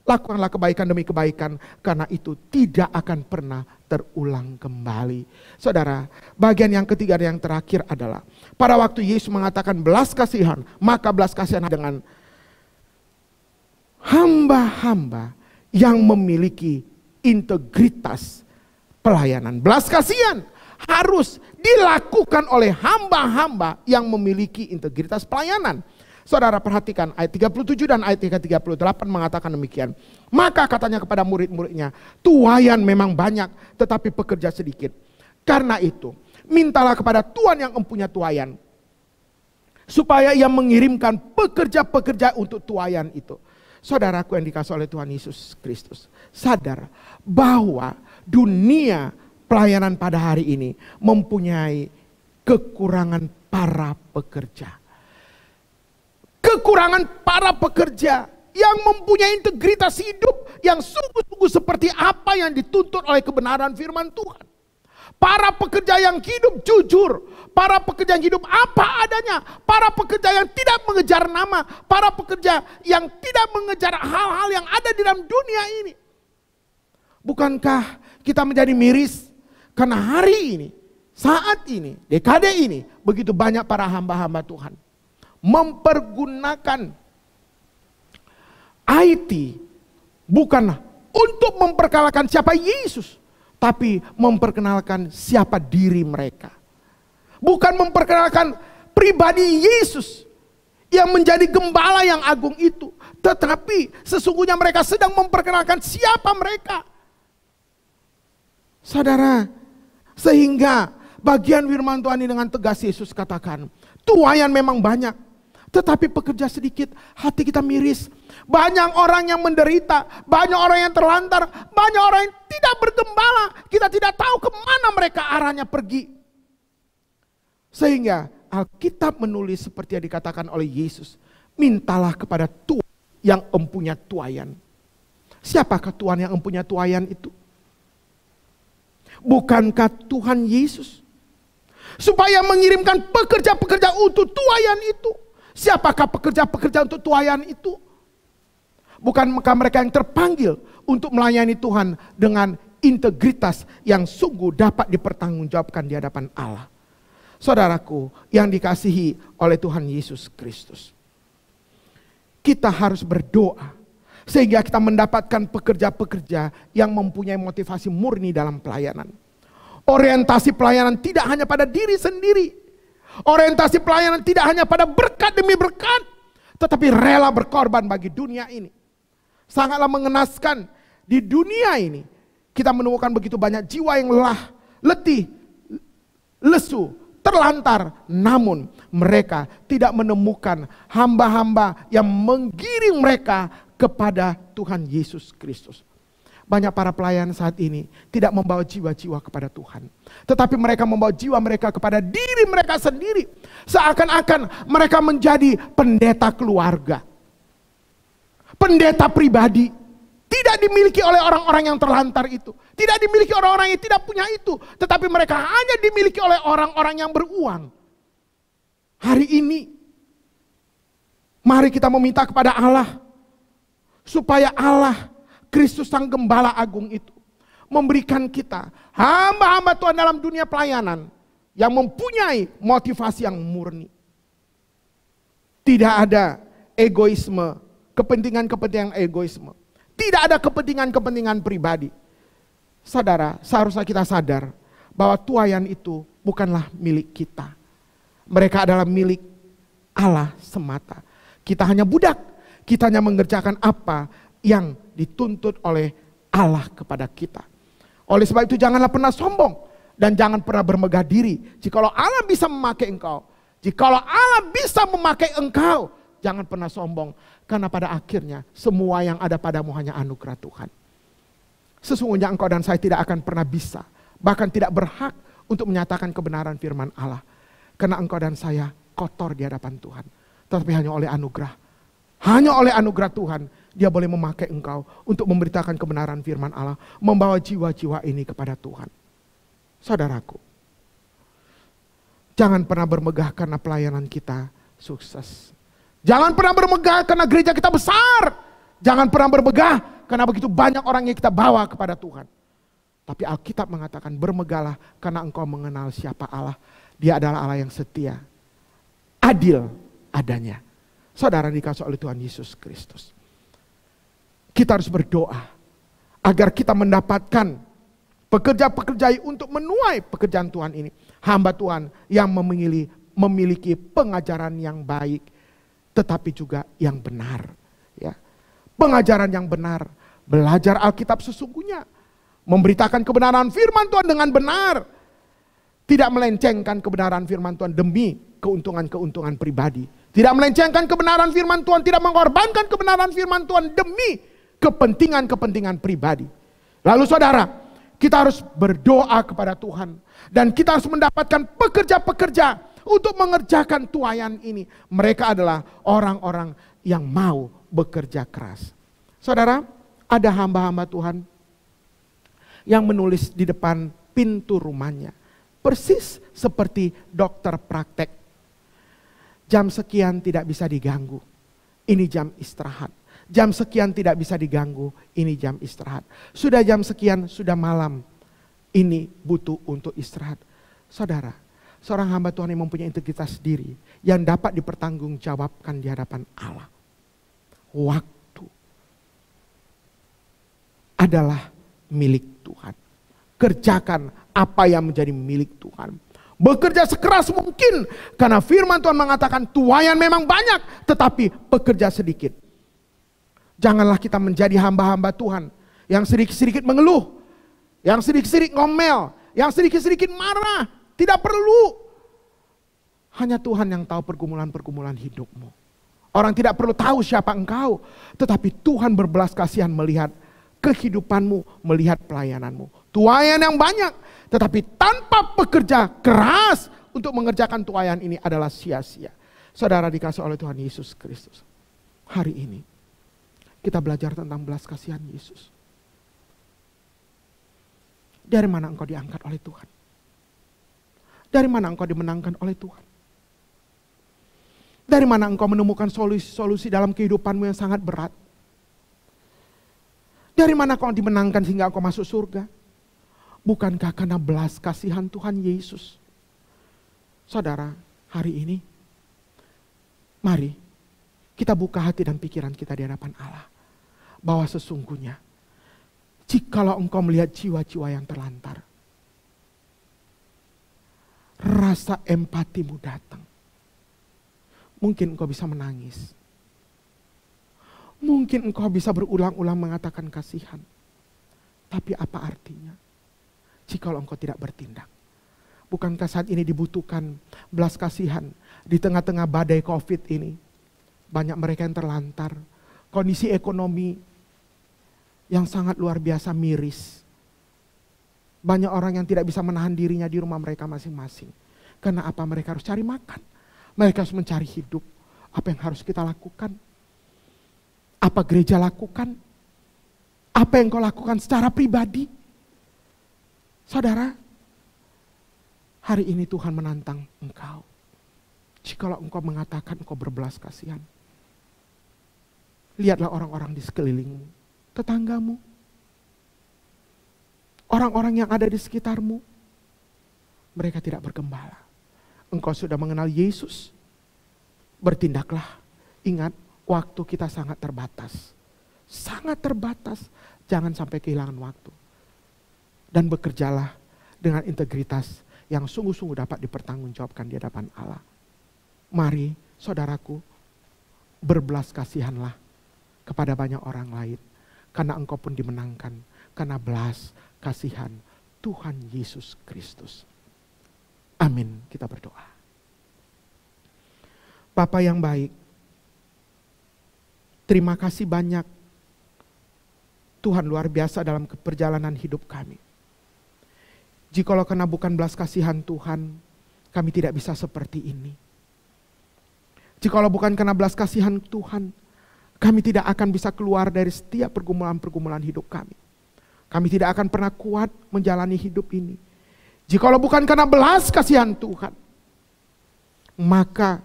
Lakukanlah kebaikan demi kebaikan, karena itu tidak akan pernah terulang kembali. Saudara, bagian yang ketiga dan yang terakhir adalah pada waktu Yesus mengatakan belas kasihan, maka belas kasihan dengan hamba-hamba yang memiliki integritas pelayanan. Belas kasihan harus dilakukan oleh hamba-hamba yang memiliki integritas pelayanan. Saudara perhatikan ayat 37 dan ayat 38 mengatakan demikian. Maka katanya kepada murid-muridnya, tuaian memang banyak tetapi pekerja sedikit. Karena itu mintalah kepada Tuhan yang mempunyai tuaian, supaya ia mengirimkan pekerja-pekerja untuk tuaian itu. Saudaraku yang dikasihi oleh Tuhan Yesus Kristus, sadar bahwa dunia pelayanan pada hari ini mempunyai kekurangan para pekerja. Kekurangan para pekerja yang mempunyai integritas hidup yang sungguh-sungguh seperti apa yang dituntut oleh kebenaran firman Tuhan. Para pekerja yang hidup jujur, para pekerja yang hidup apa adanya, para pekerja yang tidak mengejar nama, para pekerja yang tidak mengejar hal-hal yang ada di dalam dunia ini. Bukankah kita menjadi miris karena hari ini, saat ini, dekade ini, begitu banyak para hamba-hamba Tuhan mempergunakan IT bukan untuk memperkenalkan siapa Yesus, tapi memperkenalkan siapa diri mereka. Bukan memperkenalkan pribadi Yesus yang menjadi gembala yang agung itu. Tetapi sesungguhnya mereka sedang memperkenalkan siapa mereka. Saudara, sehingga bagian firman Tuhan ini dengan tegas Yesus katakan, tuaian memang banyak, tetapi pekerja sedikit. Hati kita miris. Banyak orang yang menderita, banyak orang yang terlantar, banyak orang yang tidak bergembala. Kita tidak tahu kemana mereka arahnya pergi. Sehingga Alkitab menulis seperti yang dikatakan oleh Yesus, mintalah kepada Tuhan yang mempunyai tuaian. Siapakah Tuhan yang mempunyai tuaian itu? Bukankah Tuhan Yesus? Supaya mengirimkan pekerja-pekerja untuk tuaian itu. Siapakah pekerja-pekerja untuk tuaian itu? Bukankah mereka yang terpanggil untuk melayani Tuhan dengan integritas yang sungguh dapat dipertanggungjawabkan di hadapan Allah? Saudaraku yang dikasihi oleh Tuhan Yesus Kristus. kita harus berdoa sehingga kita mendapatkan pekerja-pekerja yang mempunyai motivasi murni dalam pelayanan. Orientasi pelayanan tidak hanya pada diri sendiri. Orientasi pelayanan tidak hanya pada berkat demi berkat, tetapi rela berkorban bagi dunia ini. Sangatlah mengenaskan, di dunia ini kita menemukan begitu banyak jiwa yang lelah, letih, lesu, terlantar, namun mereka tidak menemukan hamba-hamba yang menggiring mereka kepada Tuhan Yesus Kristus. Banyak para pelayan saat ini tidak membawa jiwa-jiwa kepada Tuhan, tetapi mereka membawa jiwa mereka kepada diri mereka sendiri. Seakan-akan mereka menjadi pendeta keluarga, pendeta pribadi. Tidak dimiliki oleh orang-orang yang terlantar itu, tidak dimiliki orang-orang yang tidak punya itu, tetapi mereka hanya dimiliki oleh orang-orang yang beruang. Hari ini mari kita meminta kepada Allah supaya Allah Kristus Sang Gembala Agung itu memberikan kita hamba-hamba Tuhan dalam dunia pelayanan yang mempunyai motivasi yang murni. Tidak ada egoisme, kepentingan-kepentingan egoisme. Tidak ada kepentingan-kepentingan pribadi. Saudara, seharusnya kita sadar bahwa tuayan itu bukanlah milik kita. Mereka adalah milik Allah semata. Kita hanya budak, kita hanya mengerjakan apa yang dituntut oleh Allah kepada kita. Oleh sebab itu janganlah pernah sombong dan jangan pernah bermegah diri. Jikalau Allah bisa memakai engkau, jikalau Allah bisa memakai engkau, jangan pernah sombong. Karena pada akhirnya semua yang ada padamu hanya anugerah Tuhan. Sesungguhnya engkau dan saya tidak akan pernah bisa, bahkan tidak berhak untuk menyatakan kebenaran firman Allah. Karena engkau dan saya kotor di hadapan Tuhan. Tetapi hanya oleh anugerah. Hanya oleh anugerah Tuhan Dia boleh memakai engkau untuk memberitakan kebenaran firman Allah, membawa jiwa-jiwa ini kepada Tuhan. Saudaraku, jangan pernah bermegah karena pelayanan kita sukses. Jangan pernah bermegah karena gereja kita besar. Jangan pernah bermegah karena begitu banyak orang yang kita bawa kepada Tuhan. Tapi Alkitab mengatakan bermegahlah karena engkau mengenal siapa Allah. Dia adalah Allah yang setia, adil adanya. Saudara dikasih oleh Tuhan Yesus Kristus. Kita harus berdoa agar kita mendapatkan pekerja-pekerja untuk menuai pekerjaan Tuhan ini. Hamba Tuhan yang memiliki pengajaran yang baik, tetapi juga yang benar. Ya. Pengajaran yang benar, belajar Alkitab sesungguhnya, memberitakan kebenaran firman Tuhan dengan benar, tidak melencengkan kebenaran firman Tuhan demi keuntungan-keuntungan pribadi, tidak melencengkan kebenaran firman Tuhan, tidak mengorbankan kebenaran firman Tuhan demi kepentingan-kepentingan pribadi. Lalu saudara, kita harus berdoa kepada Tuhan dan kita harus mendapatkan pekerja-pekerja untuk mengerjakan tuayan ini. Mereka adalah orang-orang yang mau bekerja keras. Saudara, ada hamba-hamba Tuhan yang menulis di depan pintu rumahnya, persis seperti dokter praktek. Jam sekian tidak bisa diganggu, ini jam istirahat. Jam sekian tidak bisa diganggu, ini jam istirahat. Sudah jam sekian, sudah malam, ini butuh untuk istirahat. Saudara, seorang hamba Tuhan yang mempunyai integritas diri, yang dapat dipertanggungjawabkan di hadapan Allah. Waktu adalah milik Tuhan. Kerjakan apa yang menjadi milik Tuhan. Bekerja sekeras mungkin, karena firman Tuhan mengatakan tuayan memang banyak, tetapi pekerja sedikit. Janganlah kita menjadi hamba-hamba Tuhan yang sedikit-sedikit mengeluh, yang sedikit-sedikit ngomel, yang sedikit-sedikit marah. Tidak perlu. Hanya Tuhan yang tahu pergumulan-pergumulan hidupmu. Orang tidak perlu tahu siapa engkau, tetapi Tuhan berbelas kasihan melihat kehidupanmu, melihat pelayananmu. Tuayan yang banyak, tetapi tanpa pekerja keras untuk mengerjakan tuayan ini adalah sia-sia. Saudara dikasih oleh Tuhan Yesus Kristus, hari ini kita belajar tentang belas kasihan Yesus. Dari mana engkau diangkat oleh Tuhan? Dari mana engkau dimenangkan oleh Tuhan? Dari mana engkau menemukan solusi-solusi dalam kehidupanmu yang sangat berat? Dari mana engkau dimenangkan sehingga engkau masuk surga? Bukankah karena belas kasihan Tuhan Yesus? Saudara, hari ini, mari kita buka hati dan pikiran kita di hadapan Allah. Bahwa sesungguhnya, jikalau engkau melihat jiwa-jiwa yang terlantar, rasa empatimu datang. Mungkin engkau bisa menangis. Mungkin engkau bisa berulang-ulang mengatakan kasihan. Tapi apa artinya jikalau engkau tidak bertindak? Bukankah saat ini dibutuhkan belas kasihan di tengah-tengah badai COVID ini? Banyak mereka yang terlantar, kondisi ekonomi yang sangat luar biasa miris. Banyak orang yang tidak bisa menahan dirinya di rumah mereka masing-masing. Karena apa? Mereka harus cari makan. Mereka harus mencari hidup. Apa yang harus kita lakukan? Apa gereja lakukan? Apa yang kau lakukan secara pribadi? Saudara, hari ini Tuhan menantang engkau. Jikalau engkau mengatakan engkau berbelas kasihan, lihatlah orang-orang di sekelilingmu, tetanggamu, orang-orang yang ada di sekitarmu. Mereka tidak bergembala. Engkau sudah mengenal Yesus, bertindaklah. Ingat, waktu kita sangat terbatas. Sangat terbatas. Jangan sampai kehilangan waktu. Dan bekerjalah dengan integritas yang sungguh-sungguh dapat dipertanggungjawabkan di hadapan Allah. Mari, saudaraku, berbelas kasihanlah kepada banyak orang lain. Karena engkau pun dimenangkan. Karena belas kasihan Tuhan Yesus Kristus. Amin. Kita berdoa. Bapa yang baik, terima kasih banyak Tuhan luar biasa dalam perjalanan hidup kami. Jikalau karena bukan belas kasihan Tuhan, kami tidak bisa seperti ini. Jikalau bukan karena belas kasihan Tuhan, kami tidak akan bisa keluar dari setiap pergumulan-pergumulan hidup kami. Kami tidak akan pernah kuat menjalani hidup ini. Jikalau bukan karena belas kasihan Tuhan, maka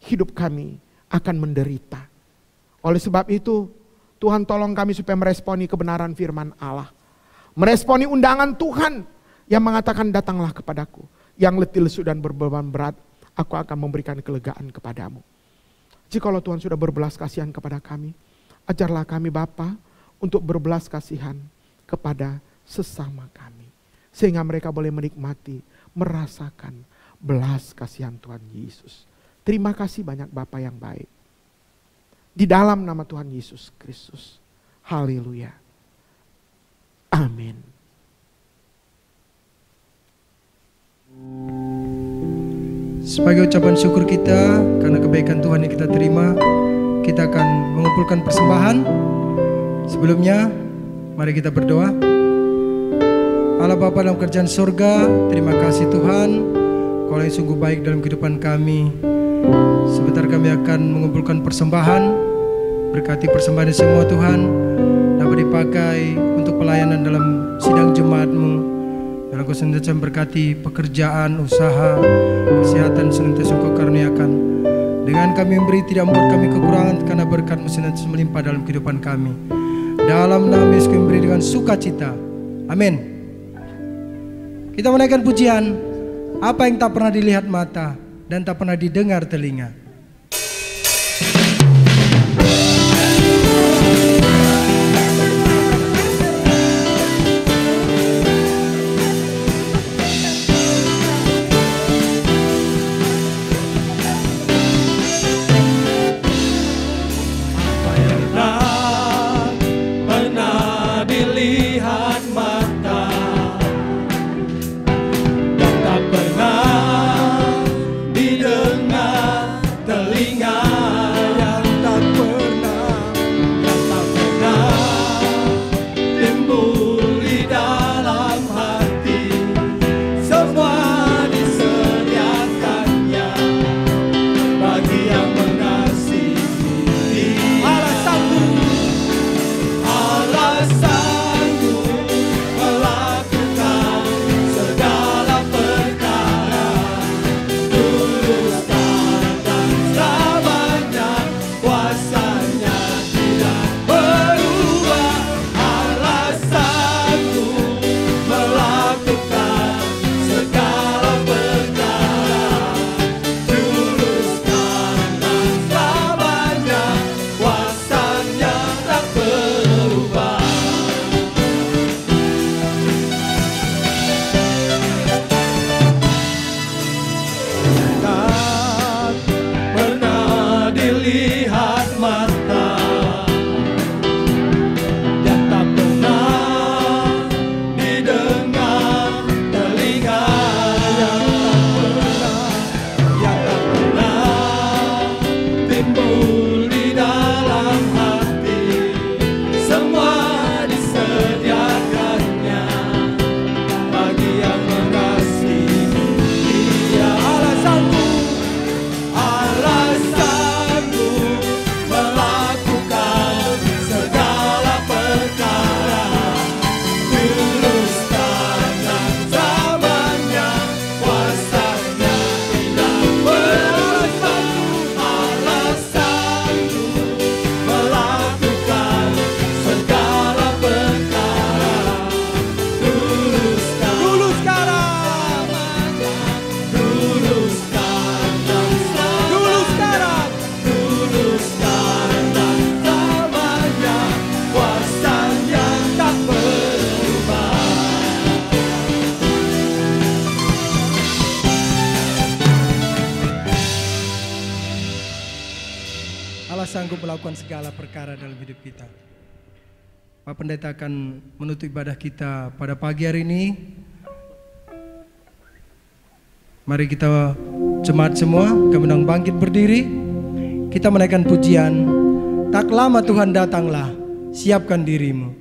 hidup kami akan menderita. Oleh sebab itu, Tuhan tolong kami supaya meresponi kebenaran firman Allah. Meresponi undangan Tuhan yang mengatakan, datanglah kepadaku. Yang letih lesu dan berbeban berat, aku akan memberikan kelegaan kepadamu. Jikalau Tuhan sudah berbelas kasihan kepada kami, ajarlah kami Bapa untuk berbelas kasihan kepada sesama kami. Sehingga mereka boleh menikmati, merasakan belas kasihan Tuhan Yesus. Terima kasih banyak Bapa yang baik. Di dalam nama Tuhan Yesus Kristus. Haleluya. Amin. Sebagai ucapan syukur kita karena kebaikan Tuhan yang kita terima, kita akan mengumpulkan persembahan. Sebelumnya, mari kita berdoa. Allah Bapa dalam kerajaan surga, terima kasih Tuhan, Kau yang sungguh baik dalam kehidupan kami. Sebentar kami akan mengumpulkan persembahan. Berkati persembahan semua Tuhan, dapat dipakai untuk pelayanan dalam sidang jemaat-Mu. Dan Kau senantiasa berkati pekerjaan, usaha, kesehatan senantiasa Kau karuniakan. Dengan kami memberi tidak membuat kami kekurangan, karena berkat-Mu senantiasa melimpah dalam kehidupan kami. Dalam nama Yesus kami memberi dengan sukacita. Amin. Kita menaikkan pujian, apa yang tak pernah dilihat mata dan tak pernah didengar telinga. Kuasanya tidak berubah, alasan untuk melakukan segala perkara dalam hidup kita. Pak Pendeta akan menutup ibadah kita pada pagi hari ini. Mari kita jemaat semua, kami undang bangkit berdiri. Kita menaikkan pujian. Tak lama Tuhan datanglah, siapkan dirimu.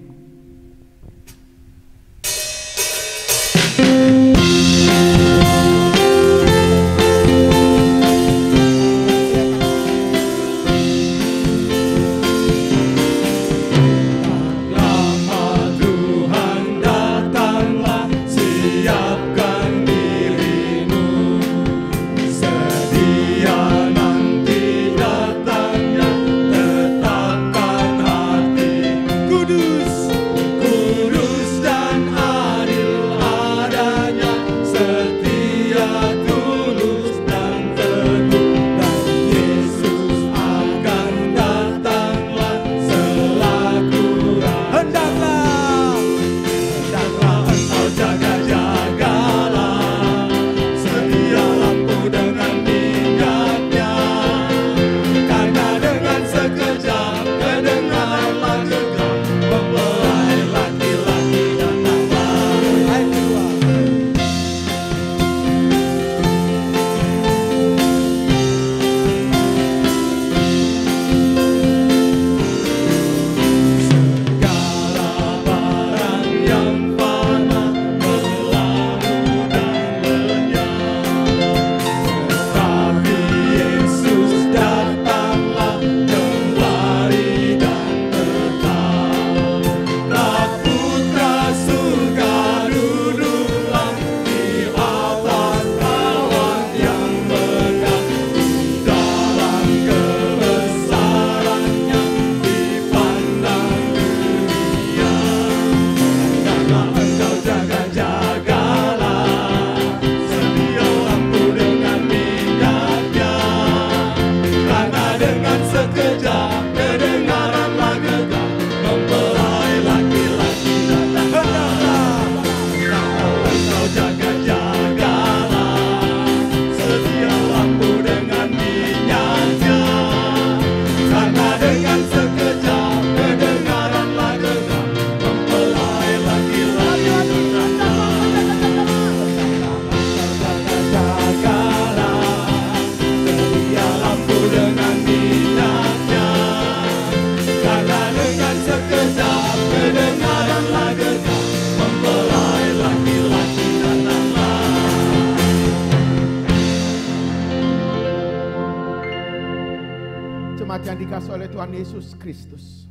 Yang dikasih oleh Tuhan Yesus Kristus,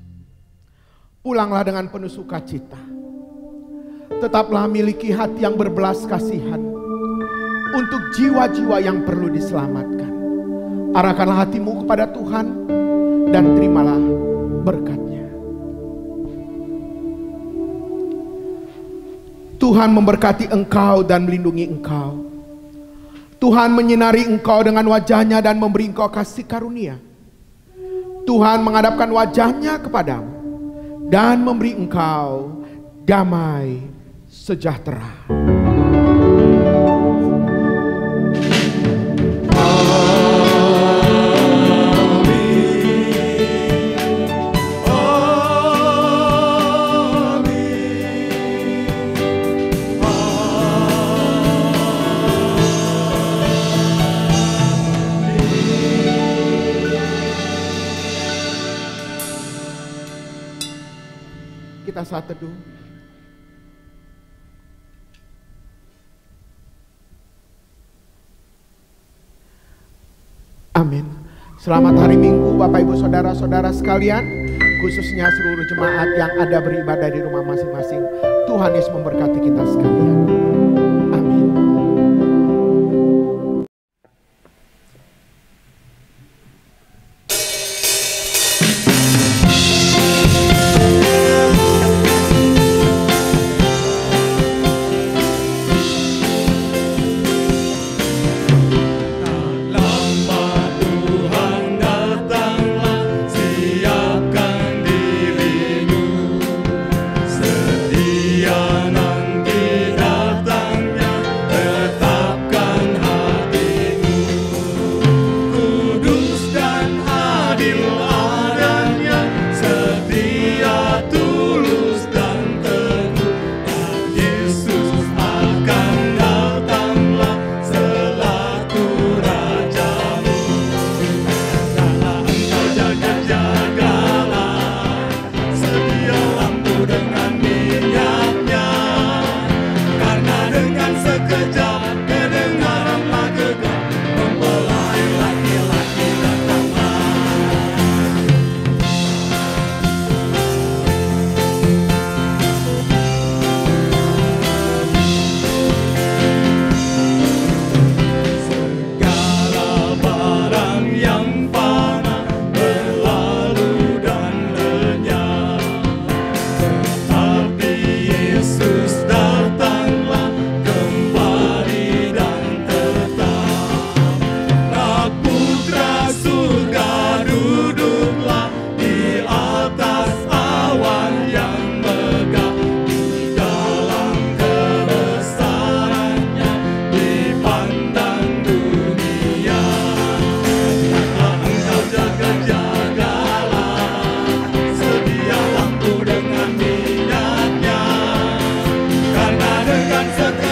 pulanglah dengan penuh sukacita. Tetaplah miliki hati yang berbelas kasihan untuk jiwa-jiwa yang perlu diselamatkan. Arahkanlah hatimu kepada Tuhan dan terimalah berkat-Nya. Tuhan memberkati engkau dan melindungi engkau. Tuhan menyinari engkau dengan wajah-Nya dan memberi engkau kasih karunia. Tuhan menghadapkan wajah-Nya kepadamu dan memberi engkau damai sejahtera. Kita saat teduh. Amin. Selamat hari Minggu Bapak Ibu Saudara-saudara sekalian, khususnya seluruh jemaat yang ada beribadah di rumah masing-masing. Tuhan Yesus memberkati kita sekalian. Amin. Sedia nanti datang. dan setia.